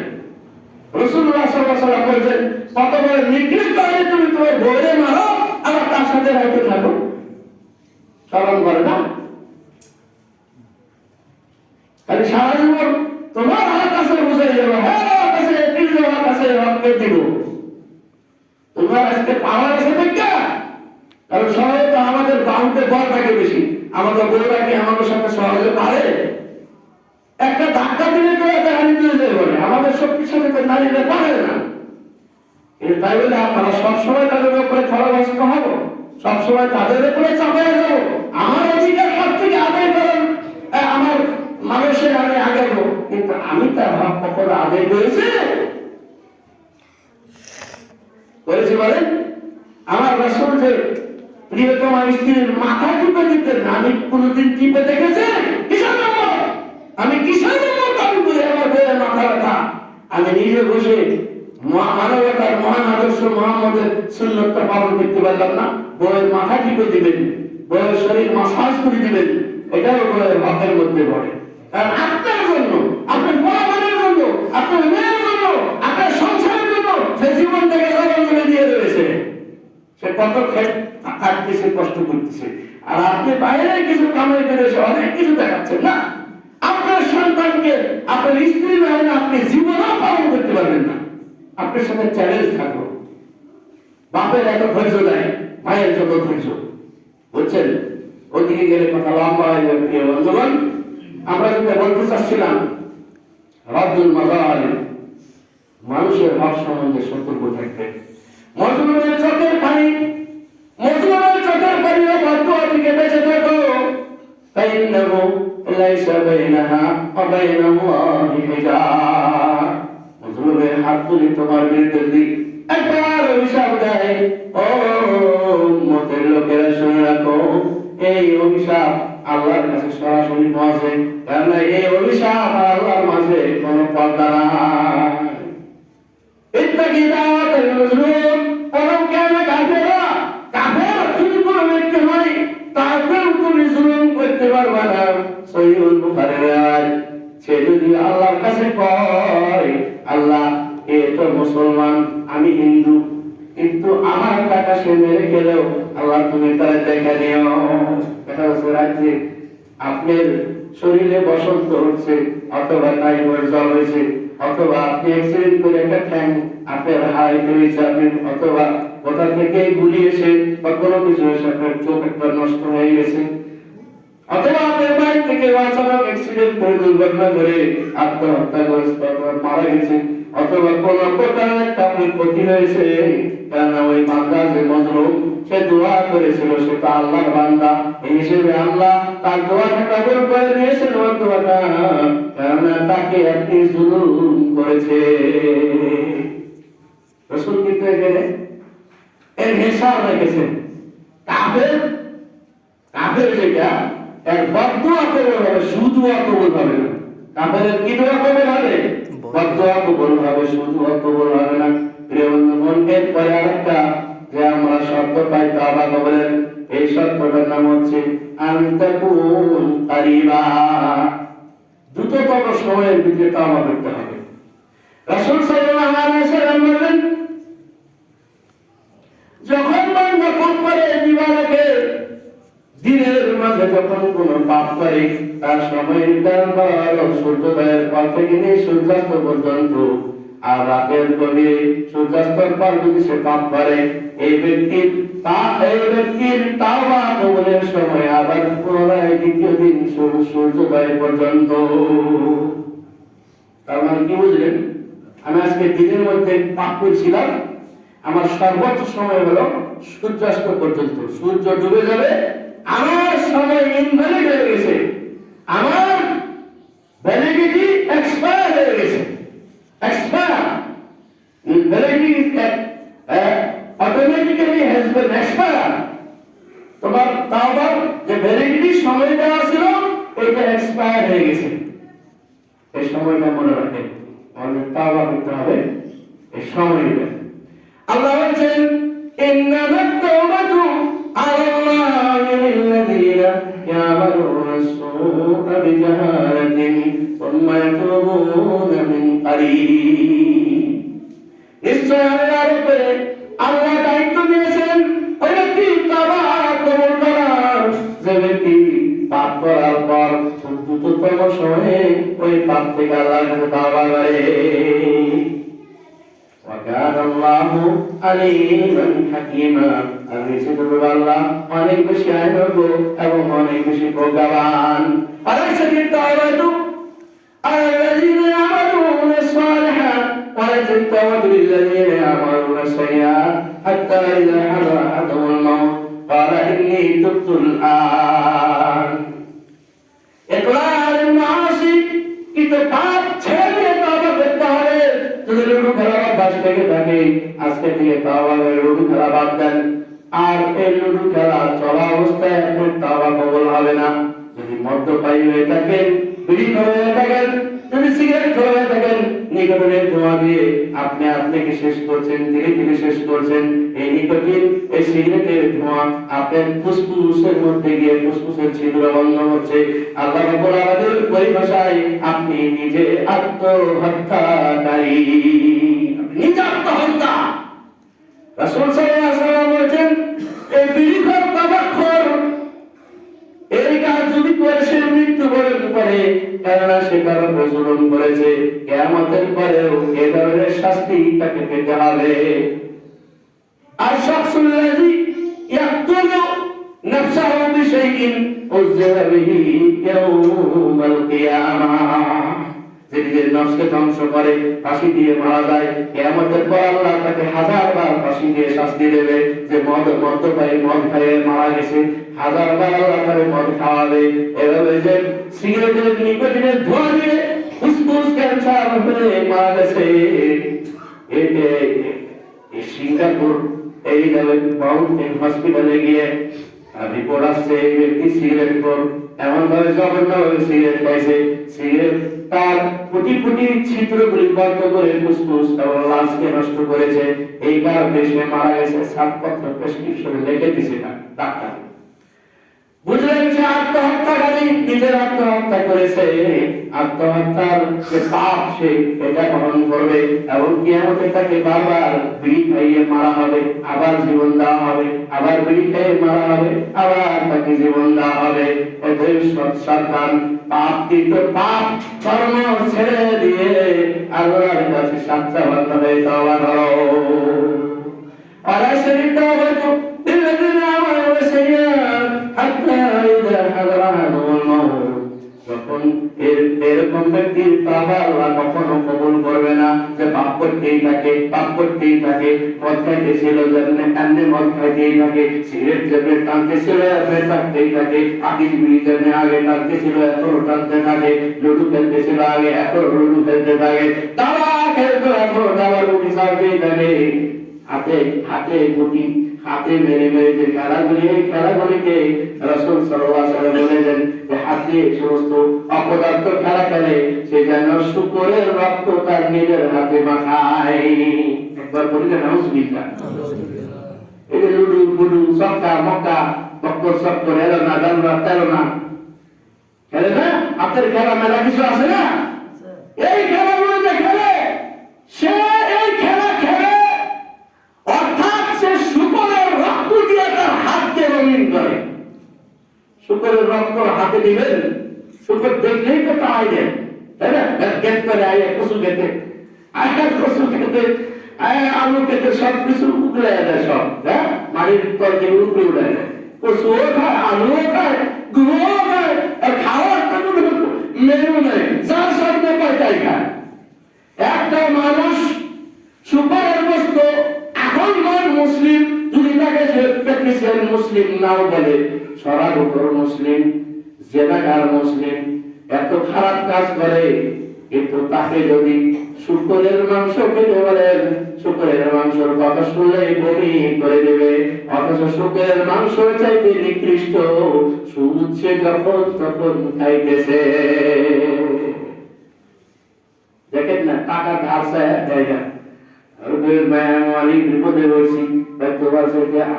রাসূলুল্লাহ সাল্লাল্লাহু আলাইহি ওয়াসাল্লাম বলেছেন, কত বড় নিকৃষ্ট হলে তুমি তোমার বউরে মারো আর তার সাথে রাইতে থাকো, শরম করে না? খালি সারা জীবন তোমার হাত কাছে বুঝে যাবে, হ্যাঁ কাছে হক কাছে হক দিব। আজকে পাওয়ার আছে দেখা, কারণ সবাই তো আমাদের বাহুতে বল থাকে বেশি, আমাদের বউরা কি আমাদের সাথে সহজে পারে? একটা ধাক্কা দিলে তো একটা গাড়ি তুলে যেতে পারে, আমাদের শক্তির সাথে তো নারীরা পারে না। কিন্তু তাই বলে আমরা সবসময় তাদের উপরে খড়গস্ত হবো, সবসময় তাদের উপরে চাপাই যাবো, আমার অধিকার সব থেকে আদায় করেন, আমার মানুষের আমি আগাবো, কিন্তু আমি তার হক কখনো আদায় করেছি বলেন? আমার রাসূল যে প্রিয়তম স্ত্রীর মাথা টিপে দিতেন, আমি কোনোদিন টিপে দেখেছি? কিসের নম্বর? আমি কিসের নম্বর দাবি করি আমার বইয়ের মাথা ব্যথা? আমি নিজে বসে মানবতার মহান আদর্শ মুহাম্মদের সুন্নতটা পালন করতে পারলাম না? বইয়ের মাথা টিপে দিবেন, বইয়ের শরীর মাসাজ করে দিবেন, এটাও বইয়ের হকের মধ্যে পড়ে। কারণ আপনার জন্য, আপনার পরিবারের জন্য, আপনার মেয়ের জন্য, আপনার সংসারের জন্য সে জীবন থেকে জবান করে দিয়ে রয়েছে। সে কত থাকতেছে, কষ্ট করতেছে, আর আপনি বাইরে কিছু কামাই করে এসে অনেক কিছু দেখাচ্ছেন না। আপনার সন্তানকে আপনার স্ত্রী নয় না, আপনি জীবনও পালন করতে পারবেন না। আপনার সাথে চ্যালেঞ্জ থাকলো, বাপের এত ধৈর্য দেয়, মায়ের যত ধৈর্য, বুঝছেন? ওদিকে গেলে কথা লম্বা হয়ে যাবে। প্রিয় বন্ধুগণ, আমরা যেটা বলতে চাচ্ছিলাম, রাব্বুল মাযালিম, মানুষের হক সম্বন্ধে সতর্ক থাকবে। মজলুমের চোখের পানি, মজলুমের চোখের পানিও বদদুয়া থেকে বেঁচে থাকো। ফাইন্নাহু লাইসা বাইনাহা ওয়া বাইনাল্লাহি হিজাব। মজলুমের হাত তুলে তোমার বিরুদ্ধে একবার অভিশাপ দেয়, ও উম্মতের লোকেরা শুনে রাখো, এই অভিশাপ আল্লাহর কাছে সরাসরি পৌঁছে, কারণ এই অভিশাপ আর আল্লাহর মাঝে কোনো পর্দা নাই। ইত্তাকি দাওয়াতুল মাজলুম, ওয়ালাউ কানা কাফিরা। কাফের যদি কোনো ব্যক্তি হয়, তাকেও তুমি জুলুম করতে পারবে না। সহিহুল বুখারীর রায়, সে যদি আল্লাহর কাছে কয়, আল্লাহ এ তো মুসলমান, আমি হিন্দু, কিন্তু আমার টাকা সে মেরে খেলেও আল্লাহ তুমি তারা দেখা দিও। এটা হচ্ছে রাজ্যে আপনার শরীরে বসন্ত হচ্ছে, অথবা টাইফয়েড জ্বর হয়েছে, অথবা আপনি অ্যাক্সিডেন্ট করে একটা ঠ্যাং আপনার হারাই হয়েছে, আপনি অথবা কোথা থেকে গুলি এসে বা কোনো কিছু এসে আপনার চোখ একটা নষ্ট হয়ে গেছে, অথবা আপনার বাড়ি থেকে অচানক অ্যাক্সিডেন্ট করে দুর্ঘটনা করে আত্মহত্যাগ্রস্ত মারা গেছে, অথবা কোন প্রকার একটা আপনার ক্ষতি হয়েছে, কেননা ওই বান্দা যে মজলুম সে দোয়া করেছিল, সে তো আল্লাহর বান্দা, এই হিসেবে আল্লাহ তার দোয়াটা কবুল করে নিয়েছেন। ওই দোয়াটা কেননা তাকে আপনি জুলুম করেছে। রাসূল কিন্তু এখানে এর হিসাব রেখেছেন। কাফের যেটা এর বদদুয়া কবুল হবে, সুদুয়া কবুল হবে না। কাফেরের কি দোয়া কবুল হবে? বদদুয়া কবুল হবে, সুদুয়া কবুল হবে না। প্রিয় বন্ধুগণ, এরপরে আরেকটা যে আমরা শর্ত পাই তাওবা কবুলের, এই শর্তটার নাম হচ্ছে আনতাকুন কারিবা। দ্রুততম সময়ের ভিতরে তাওবা করতে হবে। রাসূল সাল্লাল্লাহু আলাইহি ওয়াসাল্লাম বলেন, যখন বান্দা পাপ করে দিবালোকে দিনের মাঝে যখন কোন পাপ করে, তার সময় নির্ধারণ করা হলো সূর্যোদয়ের পর থেকে নিয়ে সূর্যাস্ত পর্যন্ত। আর রাতের গভীরে সূর্যাস্তের পর যদি সে পাপ করে, এই ব্যক্তির তাওবা কবুলের সময় আবার পুনরায় দ্বিতীয় দিন সূর্যোদয় পর্যন্ত। তার মানে কি বুঝলেন? আমি আজকে দিনের মধ্যে পাপ করেছিলাম, আমার সর্বোচ্চ সময় হলো সূর্যাস্ত পর্যন্ত। সূর্য ডুবে যাবে, আমার সময় ইনভ্যালিড হয়ে গেছে, আমার ভ্যালিডিটি এক্সপায়ার হয়ে গেছে। Expire validity automatically has been expire. তোমার তাওবার যে ভ্যালিডিটি সময় দেওয়া ছিল, এটা এক্সপায়ার হয়ে গেছে। এই সময়টা মনে রাখেন, আমাদের তাওবা করতে হবে এই সময়টা। আল্লাহ বলেন, ইন্নামাত তাওবাতু আলাল্লাহি লিল্লাযীনা ইয়ামালুনা আস-সুআ বিজাহালাতিন সুম্মা ইয়াতুবুনা মিন কারীব। নিশ্চয় আল্লাহর উপরে আল্লাহ দায়িত্ব দিয়েছেন ওই ব্যক্তি তাওবা কবুল করার, যে ব্যক্তি পাপ করার পর দ্রুততম সময়ে ওই পাপ থেকে আল্লাহর কাছে তাওবা করে। وكان الله عليما حكيما আমি শুধু আল্লাহ অনেক বেশি আইনজ্ঞ এবং অনেক বেশি প্রজ্ঞাবান أليس التوبة على الذين يعملون الصالحات وليس التوبة للذين يعملون السيئات حتى إذا حضر أحدهم الموت قال إني تبت الآن إقرار المعاصي কিন্তু পাপ ছেড়ে তওবা করতে হবে যদি লুডু খেলার অভ্যাস থেকে থাকে আজকে থেকে তওবা করে লুডু খেলা বাদ দেন আর এই লুডু খেলা চলা অবস্থায় আপনার তওবা কবুল হবে না যদি মদ্যপায়ী হয়ে থাকেন বিড়ি হয়ে থাকেন যদি সিগারেট হয়ে থাকেন নিকোটিনের ধোঁয়া দিয়ে আপনি আপনাকে শেষ করছেন ধীরে ধীরে শেষ করছেন এই নিকোটিন এই সিগারেটের ধোঁয়া আপনার ফুসফুসের মধ্যে গিয়ে ফুসফুসের ছিদ্র বন্ধ হচ্ছে আল্লাহ রাব্বুল আলামিনের পরিভাষায় আপনি নিজে আত্মহত্যাকারী নিজে আত্মহত্যা রাসূল সাল্লাল্লাহু আলাইহি ওয়াসাল্লাম বলেছেন এই বিড়িখোর তামাকখোর এই কাজ যদি করে সে মৃত্যুবরণ করে কেননা সে কারো প্রচলন করেছে কিয়ামতের পরেও এ ধরনের শাস্তি তাকে পেতে হবে আর শাখসুল্লাযী ইয়াকতুলু নাফসাহু বিশাইইন উযযা বিহি ইয়াওমাল কিয়ামাহ যে নিজের নফসকে ধ্বংস করে ফাঁসি দিয়ে মারা যায় কিয়ামতের পর আল্লাহ তাকে হাজারবার ফাঁসি দিয়ে শাস্তি দেবে যে মদ্যপায়ী মদ খেয়ে মারা গেছে হাজারবার আল্লাহ তাকে মদ খাওয়াবে এভাবে যে সিগারেটের নিকোটিনের ধোঁয়া দিয়ে ফুসফুস ক্যান্সার হয়ে মারা গেছে এতে সিঙ্গাপুর এই মাউন্টেন হসপিটালে গিয়ে রিপোর্ট আসছে এই ব্যক্তি সিগারেট খোর এমন ভাবে জঘন্যভাবে সিগারেট খাইছে সিগারেট তার ফুটি ফুটি ছিদ্রগুলি বন্ধ করে ফুসফুস এবং লাংসকে নষ্ট করেছে এই কারণে সে মারা গেছে সাতপত্র প্রেসক্রিপশনে লিখে দিয়েছে ডাক্তার বুঝলেন সে আত্মহত্যাকারী নিজের আত্মহত্যা করেছে আত্মহত্যার যে পাপ সে এটা গ্রহণ করবে এবং কিয়ামতে তাকে বারবার বিড়ি খাইয়ে মারা হবে আবার জীবন দেওয়া হবে আবার বিড়ি খাইয়ে মারা হবে আবার তাকে জীবন দেওয়া হবে এদের সাবধান পাপ কিন্তু পাপ কর্ম ছেড়ে দিয়ে আল্লাহর কাছে সাচ্চাবদ্ধ হয়ে তওবা করো أليس التوبة للذين عملوا السيئات حتى إذا حضر أحدهم الموت যখন এরকম ব্যক্তির তওবা আল্লাহ কখনো কবুল করবে না যে পাপ করতেই থাকে মদ খাইতেছিল যেমনি মদ খাইতেই থাকে সিগারেট যেমনি টানতেছিল এমনি টানতেই থাকে আকিস বিড়ি যেমনি আগে টানতেছিল এখনো টানতে থাকে লুডু খেলতেছিল আগে এখনো লুডু খেলতে থাকে দাবা খেলতো এখনো দাবার গুটি ছাড়তেই থাকে হাতে গুটি হাতে মেরে মেরে যে খেলাগুলিকে রাসূল সাল্লাল্লাহু আলাইহি ওয়াসাল্লাম বলেছেন যে হাতে সমস্ত অপদার্থ খেলা খেলে সে যেন শুকরের রক্ত তার নিজের হাতে মাখায় একবার বলি না নাউজুবিল্লাহ এই যে লুডু বুডু সক্কা মক্কা বক্কর সক্কর এলো না দামরা তেলো না খেলে না হাতের খেলা মেলা কিছু আছে না এই খেলাগুলো যে খেলে সে এই খেলা খেলে অর্থাৎ সে শুকরের রক্ত দিয়ে তার হাতকে রঙিন করে শুকরের রক্ত হাতে দিবেন শুকর দেখলেই তো তাই দেন তাই না গেট করে আয় কসু খেতে আলু খেতে সব কিছু উগলে দেয় সব হ্যাঁ মাটির তরকে উপরে উড়ে দেয় কসুও খায় আলুও খায় গুঁড়োও খায় আর খাওয়ার কোনো মেনু নেই যার সামনে পায় তাই খায় একটা মানুষ শুকরের বস্তু এখন নয় মুসলিম যদি তাকে প্র্যাকটিসিয়ান মুসলিম নাও বলে সরাসরি মুসলিম জেনাগার মুসলিম এত খারাপ কাজ করে কিন্তু তাকে যদি শুকরের মাংস খেতে বলেন শুকরের মাংসের কথা শুনলেই বমি করে দেবে অথচ শুকরের মাংস চাইতে নিকৃষ্ট সুদ সে যখন তখন খাইতেছে দেখেন না টাকা ধার দেয় না অনেক বিপদে রয়েছি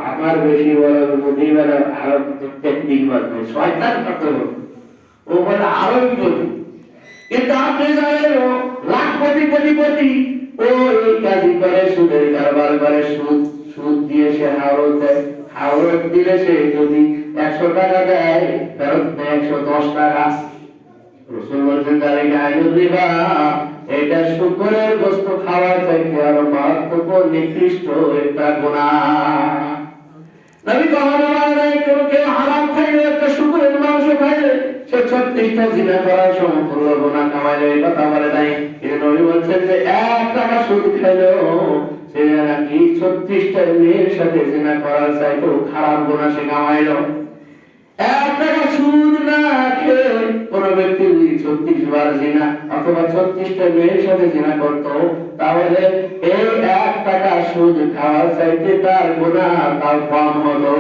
আমার বেশি বড় আরো টেকনিক বাজবে শয়তান কত ও বলে আরো বিপদ কিন্তু আপনি জানেন লাখপতি কোটিপতি ও এই কাজই করে সুদের কারবার করে সুদ দিয়ে সে হাওড় দেয় হাওড় দিলে সে যদি 100 টাকা দেয় ফেরত দেয় 110 টাকা রসুল বলছেন তারিখে আইনুল রিবা এটা শুকরের গোশত খাওয়া চাইতে আরো মারাত্মক নিকৃষ্ট একটা গুনাহ। নবী কখনো বলেন কেউ হারাম খাইলে, একটা শুকরের মাংস খাইলে সে 36টা জিনা করার সমতুল্য গুনাহ কামাইলে, এই কথা বলে নাই। কিন্তু নবী বলছেন যে 1 টাকা সুদ খাইলেও সে নাকি 36টা মেয়ের সাথে জিনা করার চাইতেও খারাপ গুনাহ সে কামাইলো। 1 টাকা সুদ না খেয়ে কোন ব্যক্তি যদি 36 বার জিনা অথবা 36টা মেয়ের সাথে জিনা করতো, তাহলে এই 1 টাকা সুদ খাওয়ার চাইতে তার গুনাহ তার কম হতো।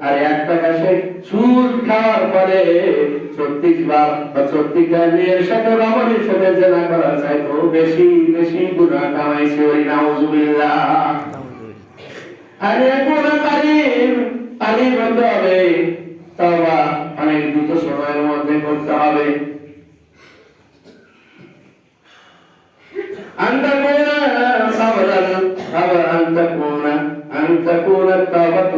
আর 1 টাকা সে সুদ খাওয়ার পরে 36 বার বা 36টা মেয়ের সাথে রমণীর সাথে জিনা করার চাইতেও বেশি বেশি গুনাহ কামাইছে। ওই নাউজুবিল্লাহ। আরে গুনাহ তালিম হতে হবে, তওবা অনেক দ্রুত সময়ের মধ্যে করতে হবে। أن تكون التوبة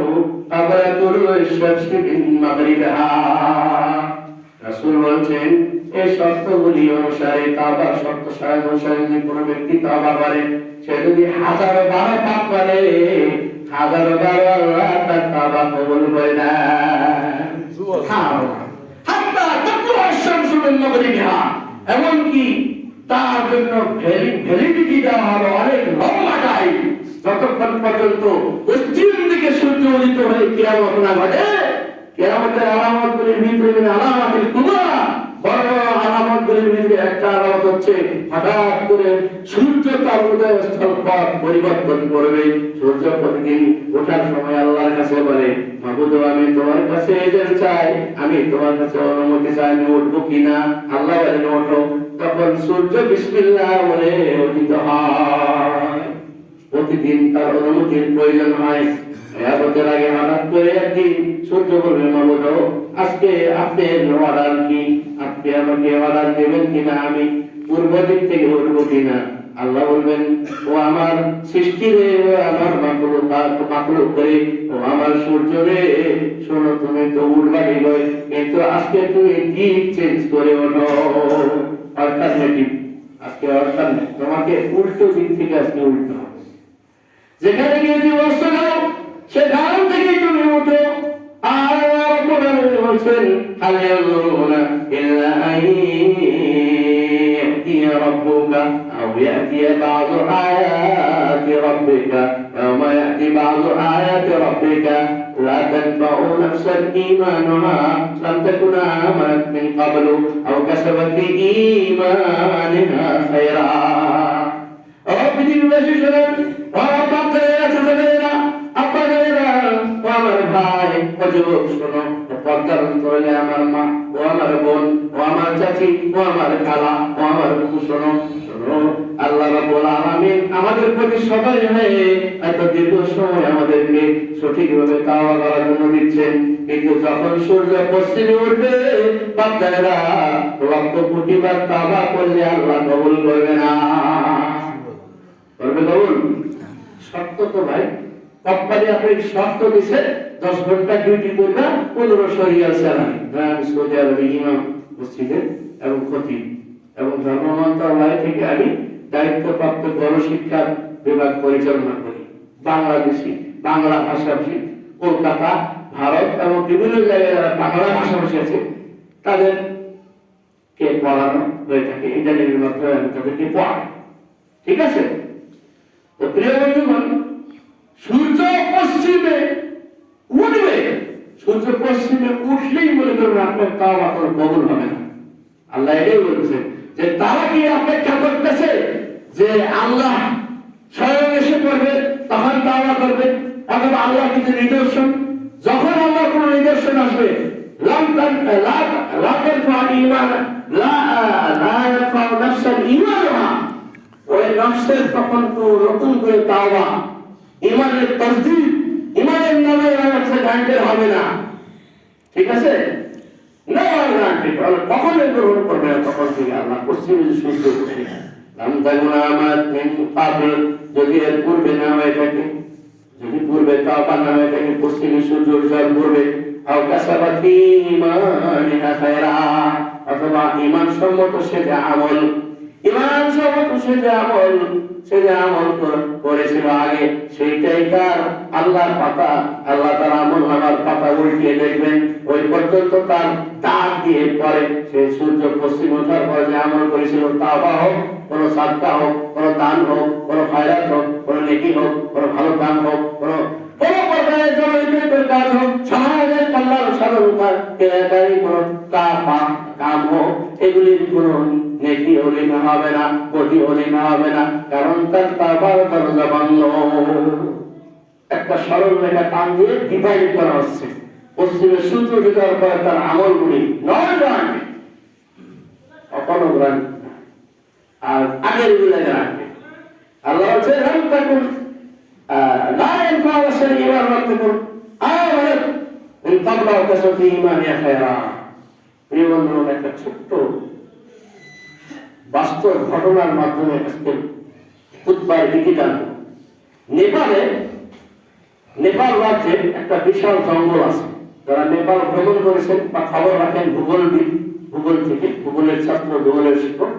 قبل طلوع الشمس من مغربها। রাসূল বলেন এই শর্তগুলি অনুসারে, তওবার শর্ত অনুসারে যদি কোনো ব্যক্তি তওবা করে, সে যদি 1000 বার পাপ করে, 1000 বার আল্লাহ তার তওবা কবুল করে না। হাত্তা তাতলুআ আশ-শামসু মিন মাগরিবিহা, এমনকি তার জন্য ভ্যালিডিটি দেওয়া হলো অনেক লম্বা টাইম, যতক্ষণ পর্যন্ত পশ্চিম দিকে সূর্য উদিত হয়ে কিয়ামত না ঘটে। কিয়ামতের আলামতগুলির ভিতরে আলামাতুল কুবরা, বড় আলামতগুলির ভিতরে একটা আলামত হচ্ছে হঠাৎ করে সূর্য তার উদয়স্থল পথ পরিবর্তন করবে। সূর্য প্রতিদিন ওঠার সময় আল্লাহর কাছে বলে, মাবুদ আমি তোমার কাছে এজেন্ট চাই, আমি তোমার কাছে অনুমতি চাই, আমি উঠবো কিনা। আল্লাহ বলেন ওঠো। তখন সূর্য বিসমিল্লাহ বলে উদিত হয়। প্রতিদিন তার অনুমতির প্রয়োজন হয়। কিয়ামতের আগে হঠাৎ করে একদিন সূর্য বলবে, মাবুদ আজকে আপনার অর্ডার কি? আপনি আমাকে অর্ডার দেবেন কিনা, আমি পূর্ব দিক থেকে উঠবো কিনা? আল্লাহ বলবেন, ও আমার সৃষ্টি রে, আমার মাখলুক করে, ও আমার সূর্য রে, শোনো তুমি তো উঠবা ঠিকই, কিন্তু আজকে তুমি দিক চেঞ্জ করে ওঠো। অল্টারনেটিভ, আজকে অল্টারনেট, তোমাকে উল্টো দিক থেকে আজকে উঠতে হবে। যেখানে গিয়ে তুমি বসতে যাও সেখান থেকে তুমি উঠো। আর বলছেন হাল ইয়ানজুরুনা ইল্লা আন ইয়াতিয়া রাব্বুকা আও ইয়াতিয়া বা'দু আয়াতি রাব্বিকা, ইয়াওমা ইয়াতি বা'দু আয়াতি রাব্বিকা লা তানফা'ু নাফসান ঈমানুহা লাম তাকুন আমানাত মিন ক্বাবলু আও কাসাবাত ফি ঈমানিহা খায়রা। ও পৃথিবীবাসী শোনেন, ও বাচ্চারা, ছোটবেলা আপনারা, ও আমার ভাই, ও যুবক শোনো, পর্দার অন্তরালে আমার মা, ও আমার বোন, ও আমার চাচি, ও আমার খালা, ও আমার বুবু, শোনো শোনো, আল্লাহ রাব্বুল আলামিন আমাদের প্রতি সদয় হয়ে এত দীর্ঘ সময় আমাদেরকে সঠিকভাবে তাওবা করার জন্য দিচ্ছেন। কিন্তু যখন সূর্য পশ্চিমে উঠবে, বাচ্চারা লক্ষ কোটি বার তাওবা করলে আল্লাহ কবুল করবে না। করবে কবুল? শর্ত তো ভাই, কোম্পানি আপনাকে শর্ত দিছে 10 ঘন্টা ডিউটি করবে, 1500 রিয়াল স্যালারি। আমি সৌদি আরবে ইমাম মসজিদে এবং খতিব এবং ধর্ম মন্ত্রণালয় থেকে আমি দায়িত্বপ্রাপ্ত গণশিক্ষা বিভাগ পরিচালনা করি। বাংলাদেশি, বাংলা ভাষাভাষী, কলকাতা, ভারত এবং বিভিন্ন জায়গায় যারা বাংলা ভাষাভাষী আছে তাদেরকে পড়ানো হয়ে থাকে। ইন্টারনেটের মাধ্যমে আমি তাদেরকে পড়াই। ঠিক আছে? তো প্রিয় বন্ধুগণ, সূর্য পশ্চিমে উঠবে, সূর্য পশ্চিমে উঠলেই মনে করবেন আপনার তাওবা কবুল হবে না। আল্লাহ এটাই বলছেন যে তারা কি অপেক্ষা করতেছে যে আল্লাহ স্বয়ং এসে পড়বে তখন তাওবা করবে, অথবা আল্লাহ কিছু নিদর্শন, যখন আল্লাহ কোন নিদর্শন আসবে, ওই নফসের তখন নতুন করে তাওবা, ইমানের তাসদীদ, ইমানের নামে গ্রান্টেড হবে না। ঠিক আছে? না গ্রান্টেড কখন গ্রহণ করবে না, তখন থেকে আল্লাহ পশ্চিমে সূর্য উঠে যদি এর পূর্বে না হয়ে থাকে, যদি পূর্বে তাওবা না হয়ে থাকে, পশ্চিমে সূর্য উদয় করবে, অথবা ঈমান সম্মত সে আমল ইমান সবক সে যে আমল করেছিল আগে সেইটাই তার আল্লাহর পাতা, আল্লাহ তার আমল নামার পাতা উল্টিয়ে দেখবেন ওই পর্যন্ত তার দাগ দিয়ে পরে সে সূর্য পশ্চিম ওঠার পর যে আমল করেছিল তাওবা হোক, কোনো সাদকা হোক, কোনো দান হোক, কোনো খায়রাত হোক, কোনো নেকি হোক, কোনো ভালো কাম হোক, কোনো পর্যায়ে জনহিতের কাজ হোক, সমাজের কল্যাণ সাধনতার কেয়াকারী কোনো কাম হোক, এগুলির কোনো নেকিও লেখা হবে না, গতিও লেখা হবে না, কারণ তার তাওবার দরজা বন্ধ। একটা সরল রেখা টান দিয়ে ডিভাইড করা হচ্ছে। পশ্চিমে সূর্য ঢোকার পর তার আমলগুলি নয় গ্রান্ট, অপন গ্রান্ট, আর আগের গুলো গ্রান্ট। আল্লাহ বলছে রাম তাকুন লা ইয়ানফা ওয়াসাল ইমান রাব্বিকুম আমানাত ইন তাবলাউ কাসাতি ইমানিয়া খায়রা। প্রিয় বন্ধু, একটা ছোট্ট বাস্তব ঘটনার মাধ্যমে আজকে খুতবার দিকে জানবো। নেপাল রাজ্যে একটা বিশাল জঙ্গল আছে। যারা নেপাল ভ্রমণ করেছেন বা খবর রাখেন ভূগোল থেকে, ভূগোলের ছাত্র, ভূগোলের শিক্ষক,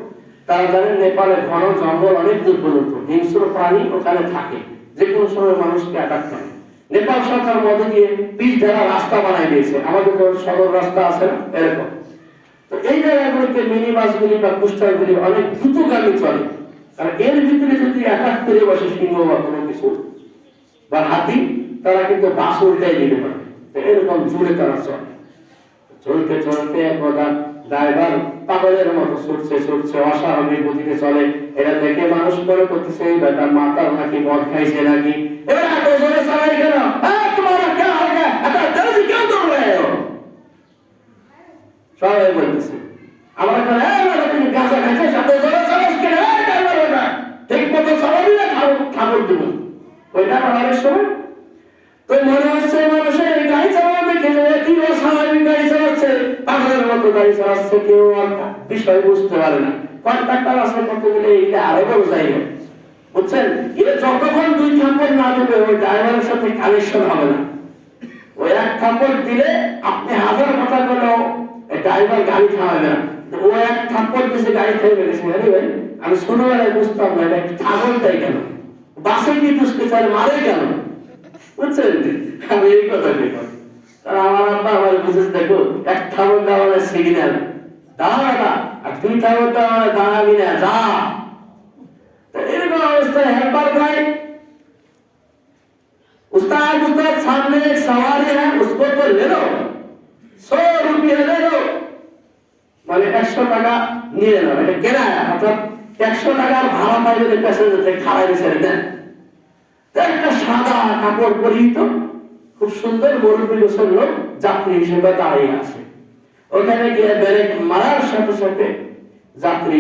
তারা জানেন নেপালে ঘন জঙ্গল, অনেক দূর পর্যন্ত হিংস্র প্রাণী ওখানে থাকে, যে কোনো সময় মানুষকে অ্যাটাক করে। নেপাল সরকার মধ্যে দিয়ে পিচ ঢালা রাস্তা বানাই দিয়েছে, আমাদের সদর রাস্তা আছে না এরকম। তো এই জায়গাগুলোতে মিনি বাসগুলি বা কুস্টারগুলি অনেক দ্রুতগামী চলে, কারণ এর ভিতরে যদি অ্যাটাক করে বসে সিংহ বা কোনো কিছু বা হাতি, তারা কিন্তু বাস উল্টাই দিতে পারে। এরকম জুড়ে তারা চলে। চলতে চলতে একদা ড্রাইভার পাগলের মতো ছুটছে অস্বাভাবিক গতিতে চলে। এটা দেখে মানুষ মনে করতেছে এই বেটা মাতার নাকি মদ খাইছে নাকি, এবার এত জোরে চালাই কেন, তোমারা কে হবে এত তেজি কেন দৌড়ে সবাই বলতেছে। আমরা তুমি গাঁজা খাইছে এত জোরে চালাস কেন, ঠিক মতো চালাবি না খাবার দেবো ওইটা আমার সময়। তো মনে হচ্ছে মানুষের গাড়ি চালানো দেখে কি অস্বাভাবিক গাড়ি চালাচ্ছে, পাগলের মতো গাড়ি চালাচ্ছে, কেউ বিষয় বুঝতে পারে না। কন্ট্রাক্টর আসলে করতে গেলে এইটা আরো বড় জায়গা, বুঝছেন? এটা যতক্ষণ 2 থাপ্পড় না দেবে ওই ড্রাইভারের সাথে কানেকশন হবে না। ওই 1 থাপ্পড় দিলে আপনি 1000 কথা বলেও ড্রাইভার গাড়ি থামাবে না। ও 1 থাপ্পড় দিয়েছে গাড়ি থেমে গেছে। আরে ভাই, আমি ছোটবেলায় বুঝতাম না এটা ছাগল দেয় কেন, বাসে কি দুষ্কে চাই মারে কেন, বুঝছেন? আমি এই কথা দেখো, আমার আব্বা আমার বুঝেছে, দেখো 1 থাপ্পড় দেওয়া মানে সিগন্যাল দাঁড়া, আর 2 থাপ্পড় দেওয়া মানে দাঁড়াবি না, যা। এরকম অবস্থায় हेल्पर भाई उस्ताद सामने एक सवारी है, उसको तो ले लो, 100 रुपया ले लो, মানে 100 টাকা নিয়ে নাও, এটা কেনায়, অর্থাৎ 100 টাকার ভাড়া পাইলে প্যাসেঞ্জার খাড়াই ছেড়ে দেন। একটা সাদা কাপড় পরিহিত খুব সুন্দর মুরব্বী গোছের লোক যাত্রী হিসেবে দাঁড়িয়ে আছে। ওখানে গিয়ে ব্রেক মারার সাথে সাথে যাত্রী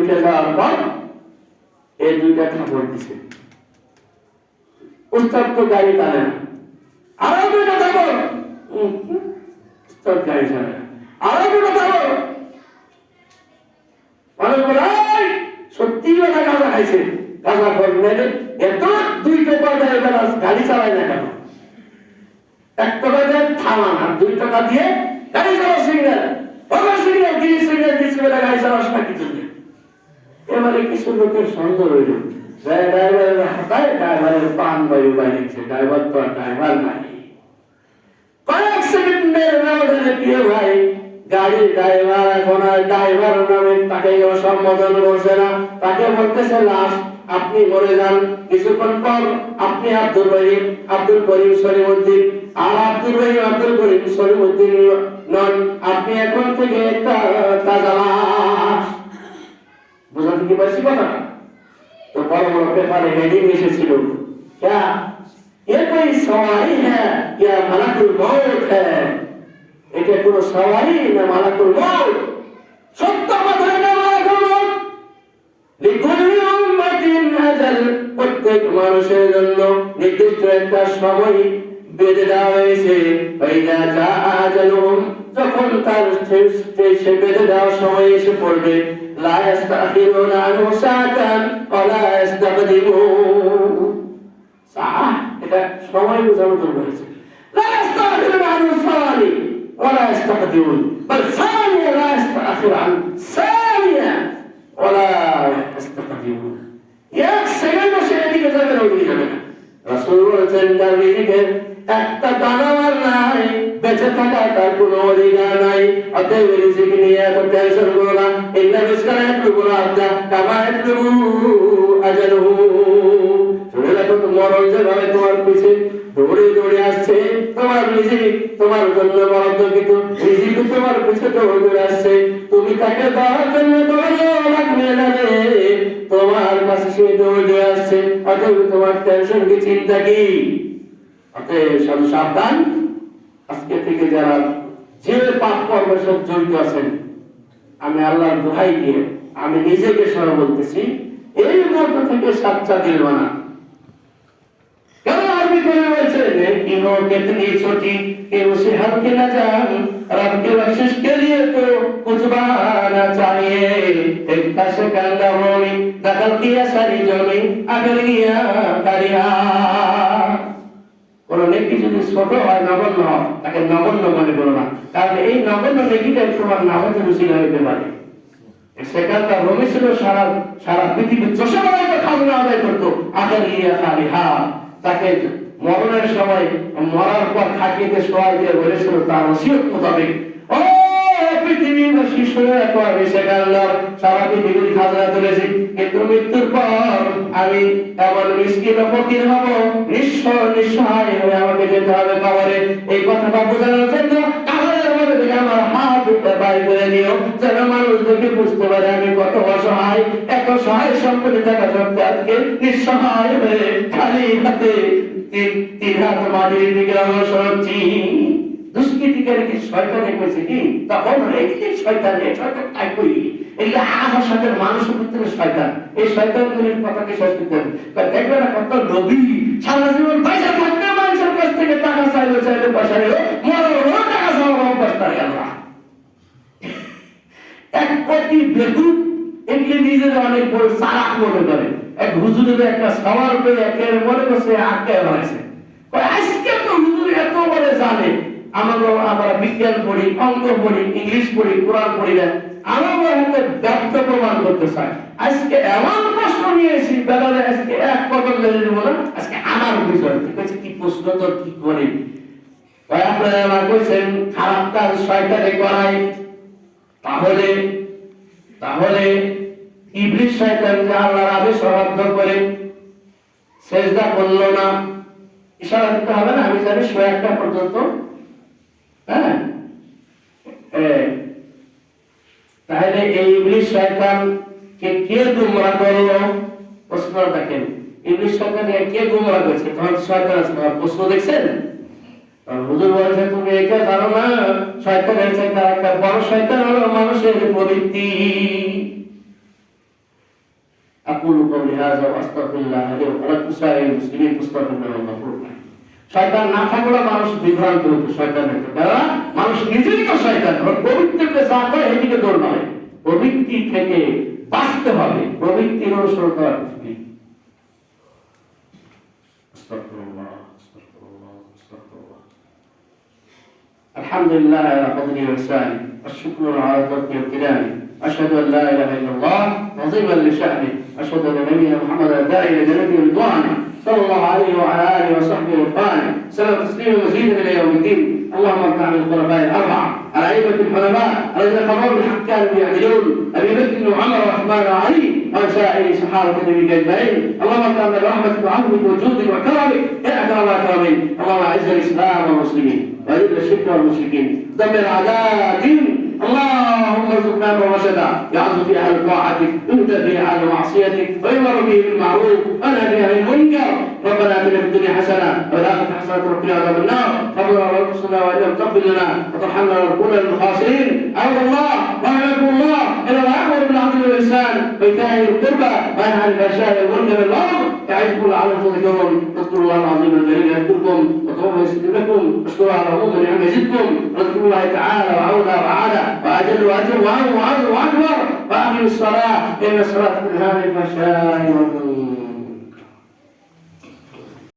উঠে যাওয়ার পর এই 2টা কাপড় দিছে। উস্তাদ তো গাড়ি টানে না, আরো 2টা কাপড়, উস্তাদ গাড়ি টানে না, আরো 2টা কাপড়। মানুষ বলে সত্যি ওটা গাঁজা খাইছে, গাঁজা করবে এত 2 টাকা দেয় গাড়ি চালায় না কেন? 1 টাকা দিয়ে থামান, আর 2 টাকা দিয়ে গাড়ি চালাও, সিগন্যাল গাড়ি চালাস না কিছু। এবারে কিছু লোকের সন্দেহ রইল, ড্রাইভারের হাতায় ড্রাইভারের পান বায়ু বানিয়েছে, ড্রাইভার তো আর ড্রাইভার নাই। কয়েক সেকেন্ডের ব্যবধানে প্রিয় ভাই, গাড়ির ড্রাইভার এখন আর ড্রাইভার নামে তাকে সম্বোধন করছে না, তাকে বলতেছে লাশ, আপনি মরে যান। কিছুক্ষণ পর আপনি আব্দুল করিম সলিমউদ্দিন, আর আব্দুল করিম সলিমউদ্দিন নন, আপনি এখন থেকে একটা তাজা লাশ। বুঝাতে কি পারছি কথা? তো বড় বড় পেপারে হেডিং এসেছিল, क्या ये कोई सवारी है या मलकुल मौत है? এটা কোনো সওয়ারি না মালাকুল মউত? সত্য কথা না মালাকুল মউত। লিকুল্লি উম্মাতিন আজাল, প্রত্যেক মানুষের জন্য নির্দিষ্ট একটা সময় বেঁধে দেওয়া হয়েছে। ফাইদা জা আজালুহুম, যখন তার সে বেঁধে দেওয়া সময় এসে পড়বে, লা ইস্তাখিরুনা আনহু সাআতান ওয়া লা ইস্তাকদিমুন। সাআহ এটা সময় বোঝানোর জন্য হয়েছে। লা ইস্তাখিরুনা আনহু সাআলি ولا يستقدمون بل ثانية لا يستأخر عن ثانية ثانية ولا يستقدمون এক সেকেন্ডও সে এদিকে যাবে না ওদিকে যাবে না। রাসূল বলেছেন তার রিজিকে একটা দানাও নাই, বেঁচে থাকা তার কোনো অধিকার নাই। অতএব রিজিক নিয়ে এত টেনশন করো না। ইন্না রিজকা লা ইয়াতলুবু আবদা কামা ইয়াতলুবু আজালুহু। শুনে রাখো, মরণ যেভাবে তোমার পিছে দৌড়ে দৌড়ে আসছে, তোমার রিজিক তোমার জন্য বরাদ্দকৃত রিজিক তোমার পিছে দৌড়ে আসছে। তুমি তাকে দেওয়ার জন্য দৌড়ানো লাগবে না রে, তোমার কাছে সে দৌড়ে আসছে। অতএব তোমার টেনশন কি, চিন্তা কি? অতএব সাবধান। আজকে থেকে যারা যে পাপ কর্মের সাথে জড়িত আছেন, আমি আল্লাহর দোহাই দিয়ে আমি নিজেকে সহ বলতেছি, এই মুহূর্ত থেকে সাচ্চা দিল না। কেন আরবি করে বলছে ইনো कितनी छोटी कि उसे हल्के न जान रब के बख्शिश के लिए तो कुछ बहाना चाहिए। एक कश कंदा होनी दखल किया सारी जमी अगर गया करिया। কোন নেকি যদি ছোট হয়, নগণ্য হয়, তাকে নগণ্য মনে করো না, কারণ এই নগণ্য নেকিটা তোমার নামাজে রুচিলা হইতে পারে। সেখানকার রমি ছিল সারা পৃথিবীর চষাবাড়াই খাজনা আদায় করতো। আখের গিয়া খালিহা, তাকে মরণের সময় মরার পর খাটিয়ে শোয়া দিয়ে বলেছিল তার ওসিয়ত মোতাবেক, ও পৃথিবীবাসী শুনে রাখো, আমি সেখানকার সারা পৃথিবীর খাজনা তুলেছি, কিন্তু মৃত্যুর পর আমি এমন মিসকিন ও ফকির হব, নিঃস্ব নিঃসহায় হয়ে আমাকে যেতে হবে কবরে। এই কথাটা বোঝানোর জন্য কাগজের মধ্যে থেকে আমার হাত দুটো বাইর করে দিও, যেন মানুষ দেখে বুঝতে পারে আমি কত অসহায়। এত সহায় সম্পত্তি থাকা সত্ত্বেও আজকে নিঃসহায় হয়ে খালি হাতে তিন হাত মাটির দিকে অগ্রসর হচ্ছি। দুষ্কৃতিকারী কি শয়তানে কইছে কি? তখন এইদিকে শয়তান, এই শয়তান তাই কই, এগুলো আমার সাথে মানুষের ভিতরে শয়তান। এই শয়তানগুলির কথাকে শেষ করতে হবে। দেখবে না কত নবী সারা জীবন পয়সা থাকতে মানুষের কাছ থেকে টাকা চাইলে পয়সা নিল, মরো টাকা চাওয়া অভ্যাস তার গেল। এক কোটি বেকুব এগুলি নিজের অনেক বড় চালাক মনে করে। এক হুজুরের একটা সওয়াল পেয়ে একের মনে করছে আটকে বানাইছে। আজকে তো হুজুর এত বলে জানে, আমরা বিজ্ঞান পড়ি, অঙ্ক পড়ি, ইংলিশ পড়ি, কোরআন পড়ি না, আমার হাতে ব্যর্থ প্রমাণ করতে চায়। আজকে এমন প্রশ্ন নিয়েছি বেলালে, আজকে এক কদম লেগে নেব না, আজকে আমার বিষয় ঠিক আছে। কি প্রশ্ন তো কি করি, আপনারা আমার কইছেন খারাপ কাজ শয়তানে করায়, তাহলে ইবলিস শয়তান যে আল্লাহর আদেশ অবাধ্য করে সেজদা করলো না, ইশারা দিতে হবে না, আমি জানি 101টা পর্যন্ত। হ্যাঁ, তাহলে এই ইবলিস শয়তানকে কে গুমরা করলো? প্রশ্ন দেখেন, ইবলিস শয়তানকে কে গুমরা করেছে? তখন শয়তান আছে, প্রশ্ন দেখছেন? হুজুর বলছে তুমি এটা জানো না, শয়তানের চাইতে একটা বড় শয়তান হলো মানুষের প্রবৃত্তি। أقول قولي هذا وأستغفر الله لي ولكم سائر المسلمين فاستغفروه إنه غفور رحيم। শয়তান না থাকলে মানুষ বিভ্রান্ত হতো, শয়তান হতো, কারণ মানুষ নিজেই তো শয়তান। ওর প্রবৃত্তিকে যা করে এদিকে দৌড় নয়, প্রবৃত্তি থেকে বাঁচতে হবে, প্রবৃত্তির অনুসরণ করা উচিত। আস্তাগফিরুল্লাহ, আস্তাগফিরুল্লাহ, আস্তাগফিরুল্লাহ। আলহামদুলিল্লাহ আলা ফদলি ওয়া ইহসানি ওয়া শুকরু আলা তাওফিকি ওয়া ইমতিনানি। أشهد أن لا إله إلا الله عظيما لشأنه. أشهد أن نبينا محمدا داعي إلى جنته ورضوانه صلى الله عليه وعلى آله وصحبه وآله سلام تسليما مزيدا إلى يوم الدين. اللهم ارفع عن الخلفاء الأربعة الأئمة الحنفاء الذين قرروا بالحق كانوا يعدلون، أبي بكر وعمر وعثمان وعلي وسائر صحابة النبي أجمعين. اللهم ارفع برحمتك وعفوك وجودك وكرمك يا أكرم الأكرمين. اللهم أعز الإسلام والمسلمين وأذل الشرك والمشركين، دمر أعداء الدين. اللهم ارزقنا رشدا يعز في اهل طاعتك، يهدى في اهل معصيتك، ويؤمر به بالمعروف ونهى عن المنكر. ربنا اتنا في الدنيا حسنه وفي الاخره حسنه وقنا عذاب النار. ربنا لا تقصنا وان لم تغفر لنا وترحمنا لنكون من الخاسرين. عبد الله رحمكم الله الى الامر بالعدل والاحسان وايتاء ذي القربى وينهى عن الفحشاء والمنكر والبغي يعظكم لعلكم تذكرون. اذكروا الله العظيم الجليل يذكركم وتوبوا يستجب لكم واشكروا على عموم نعم يزدكم واذكروا الله تعالى وعونا وعادا وأجل وأجل وأكبر وأقيموا الصلاة إن الصلاة تنهى عن الفحشاء والمنكر.